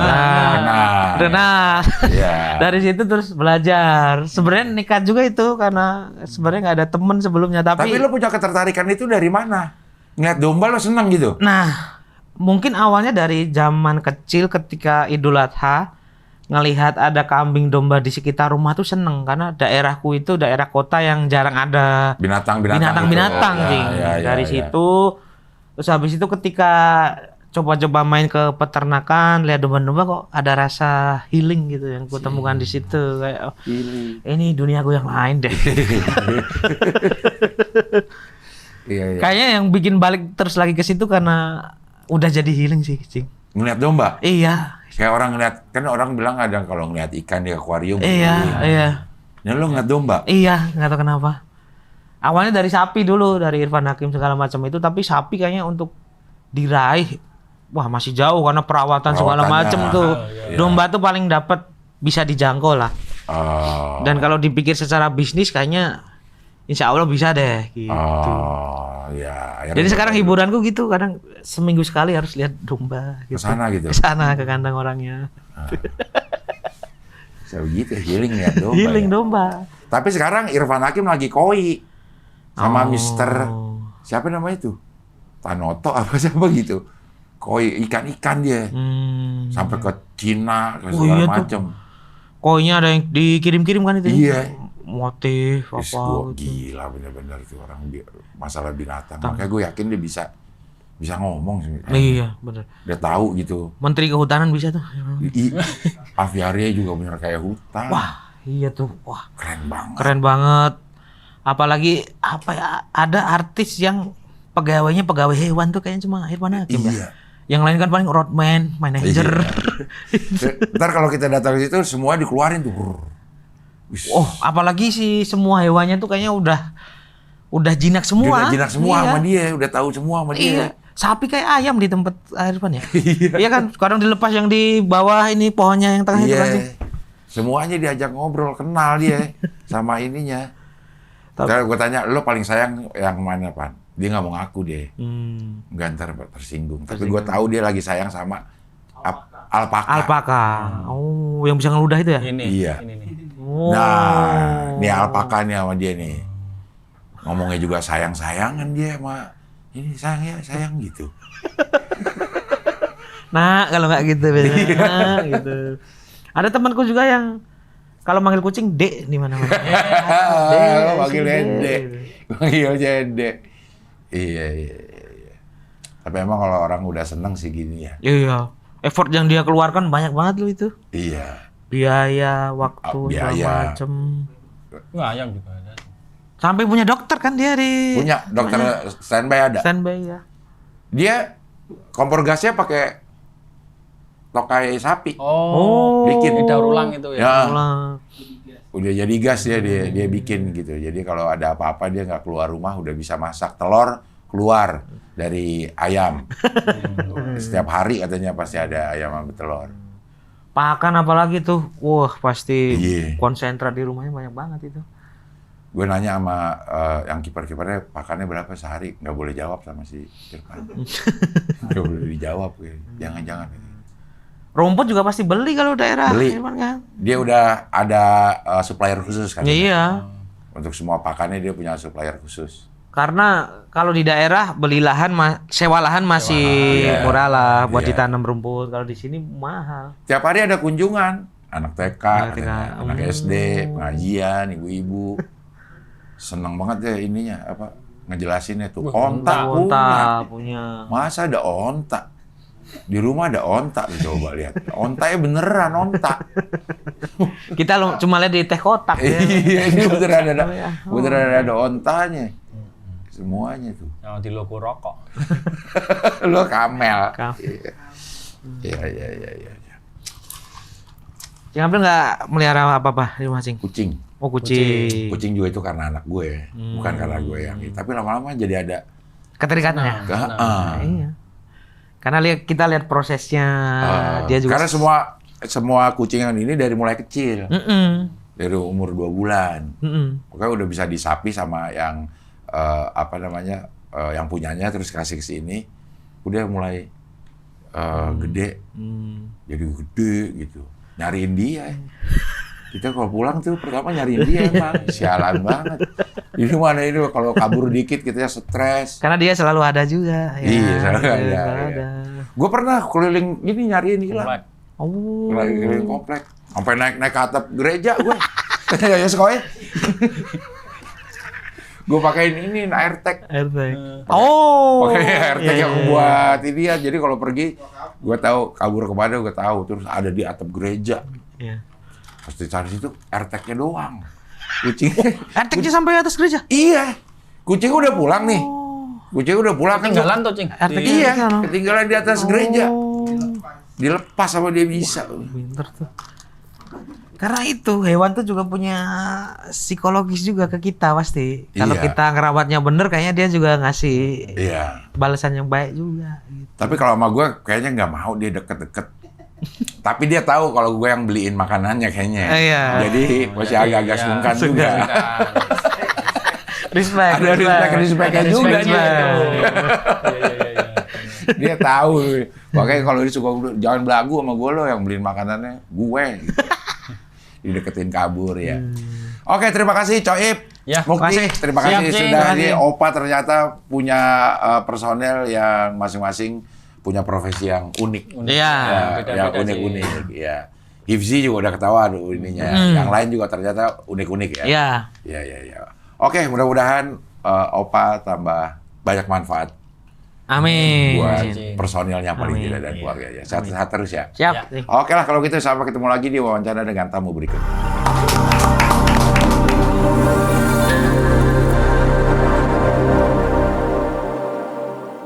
Kenal. Iya. Dari situ terus belajar. Sebenarnya nekat juga itu karena sebenarnya nggak ada temen sebelumnya, Tapi lo punya ketertarikan itu dari mana? Ngeliat domba lo seneng gitu? Nah, mungkin awalnya dari zaman kecil ketika Idul Adha ngelihat ada kambing domba di sekitar rumah tuh seneng karena daerahku itu daerah kota yang jarang ada binatang-binatang binatang-binatang, gitu. Cing. Dari situ terus habis itu ketika coba-coba main ke peternakan lihat domba-domba kok ada rasa healing gitu yang ku temukan di situ kayak oh, ini dunia gue yang lain deh. Iya. Kayaknya yang bikin balik terus lagi ke situ karena udah jadi healing sih, Cing. Ngeliat domba. Iya. Kayak orang ngeliat, kan orang bilang ada kalau ngeliat ikan di akuarium. Iya. Nah lu ngeliat domba? Iya, nggak tahu kenapa. Awalnya dari sapi dulu, dari Irfan Hakim segala macam itu, tapi sapi kayaknya untuk diraih, wah masih jauh karena perawatan segala macam tuh. Iya. Domba tuh paling dapat bisa dijangkau lah. Oh. Dan kalau dipikir secara bisnis kayaknya insya Allah bisa deh gitu. Oh, ya. Jadi sekarang hiburanku gitu, kadang seminggu sekali harus lihat domba. Gitu. Kesana gitu? Kesana ke kandang orangnya. Bisa begitu, healing ya domba. Healing ya. domba. Tapi sekarang Irfan Hakim lagi koi sama Oh. Mister siapa namanya tuh? Tanoto apa siapa gitu? Koi ikan-ikan dia. Sampai ke Cina ke segala iya tuh. macem. Koinnya ada yang dikirim-kirim kan itu? Iya. Motif Is, apa gua gitu. gila bener-bener tuh orang masalah binatang. Makanya gue yakin dia bisa ngomong sih. Iya, bener. Dia tahu gitu. Menteri Kehutanan bisa tuh. Aviaria juga bener kayak hutan. Wah, iya tuh. Wah, Keren banget. keren banget. Apalagi apa ya? Ada artis yang pegawainya pegawai hewan tuh kayaknya cuma Irfan Hakim ya. Iya. Yang lain kan paling roadman, manajer. Ntar kalau kita datang ke situ semua dikeluarin tuh. Wis. Oh, apalagi si semua hewannya tuh kayaknya udah jinak Dia semua. udah jinak semua Iya. sama dia, udah tahu semua sama dia. Iya. Sapi kayak ayam di tempat Irfan ya. Iya kan, kadang dilepas yang di bawah ini pohonnya yang tengah itu kan. Iya. Semuanya diajak ngobrol, kenal dia sama ininya. Kalau gue tanya, lo paling sayang yang mana, Pan? Dia nggak mau ngaku deh. Nggak, ntar tersinggung. Tapi gue tahu dia lagi sayang sama alpaka. Alpaka. Oh, yang bisa ngeludah itu ya? Ini. Iya. Ini nih. Oh. Nah, nih alpaka nih sama dia nih. Ngomongnya juga sayang-sayangan dia sama ini sayang ya, sayang gitu. Nah, kalau nggak gitu biasanya. Nah, gitu. Ada temanku juga yang kalau manggil kucing Dek di mana-mana. Panggil Dek. Panggil Dek. Iya. Tapi emang kalau orang udah seneng sih gini ya. Iya. Effort yang dia keluarkan banyak banget loh itu. Iya. Biaya, waktu, Biaya. segala macem. Ayam juga ada. Sampai punya dokter kan dia di Punya dokter standby ada. standby ya. Dia kompor gasnya pakai tokai sapi. Oh. Bikin. Daur ulang itu ya. Ya. Pulang. Udah jadi gas dia bikin gitu. Jadi kalau ada apa-apa dia nggak keluar rumah udah bisa masak telur keluar dari ayam. Setiap hari katanya pasti ada ayam sama telur. Pakan apalagi tuh. Wah, pasti Iya. konsentrat di rumahnya banyak banget itu. Gue nanya sama yang kiper-kipernya pakannya berapa sehari, nggak boleh jawab sama si Irfan. Nggak boleh dijawab, jangan-jangan. Rumput juga pasti beli kalau daerah Beli. Irfan kan? Dia udah ada supplier khusus kan? Iya. Untuk semua pakannya dia punya supplier khusus. Karena kalau di daerah beli lahan, sewa lahan masih Iya. murah lah buat Iya. ditanam rumput. Kalau di sini mahal. Tiap hari ada kunjungan, anak TK, Anak TK. anak SD, pengajian, ibu-ibu. Seneng banget ya ininya apa ngejelasinnya tuh. Onta punya. Masa ada onta? Di rumah ada onta, coba lihat. Ontanya beneran onta. Kita cuma lihat di teh kotak ya. Iya, ini beneran Oh. ada ontanya. Semuanya tuh. Yang di logo rokok. Lo kamel. Iya. Iya. Cing Abdul nggak melihara apa-apa di rumah Cing? Kucing. Oh, kucing. Kucing juga itu karena anak gue, bukan karena gue yang ini. Tapi lama-lama jadi ada. Keterikatannya. Iya. Karena kita lihat prosesnya. Dia juga. Karena semua kucing yang ini dari mulai kecil, dari umur 2 bulan. Pokoknya udah bisa disapi sama yang yang punyanya terus kasih ke sini, udah mulai gede, jadi gede gitu. Nyariin dia. Kita kalau pulang tuh pertama nyariin dia emang. Sialan banget. Ini mana ini kalau kabur dikit kita stres. Karena dia selalu ada juga. Ya. Iya, selalu ada. Selalu ada. Gue pernah keliling ini nyariin hilang. Oh. Lagi keliling komplek. Sampai naik ke atap gereja gue. Ya sekolah. Gue pakein ini AirTag. Oh. Pakai AirTag Iya, yang iya, buat ini ya. Jadi kalau pergi, gue tahu kabur kemana gue tahu. Terus ada di atap gereja. iya. Pasti cari situ AirTag-nya doang. Kucing. AirTag-nya sampai atas gereja. Iya. Kucing udah pulang nih. Kucing udah pulang kan. Ketinggalan tuh, Cing. AirTag-nya Iya, di sana. ketinggalan di atas gereja. Dilepas sama dia bisa. Pinter tuh. Karena itu hewan tuh juga punya psikologis juga ke kita pasti. Kalau Iya. kita ngerawatnya bener, kayaknya dia juga ngasih Iya. balasan yang baik juga. Gitu. Tapi kalau sama gue kayaknya nggak mau dia deket-deket. Tapi dia tahu kalau gue yang beliin makanannya kayaknya. Iya. Jadi masih agak-agak Iya. sungkan juga. Respect. Ada respect-nya juga respect. dia. Iya. Dia tahu. Makanya kalau dia suka jangan belagu sama gue lo yang beliin makanannya gue. Gitu. Dideketin kabur ya. Oke, terima kasih Coib. Ya, Mukti, makasih. terima kasih Siap, Cing. sudah Terima ini. kasih. Opa ternyata punya personel yang masing-masing punya profesi yang unik. Iya. Ya, beda-beda, yang Cing. unik-unik. Ya. Hifzi juga udah ketawa aduh, ininya. Yang lain juga ternyata unik-unik ya. Iya. Ya. Oke, mudah-mudahan Opa tambah banyak manfaat Amin. buat Cing. personilnya paling Amin. tidak dan keluarganya. Sehat-sehat terus ya. Siap. Oke lah kalau gitu sampai ketemu lagi di wawancara dengan tamu berikutnya.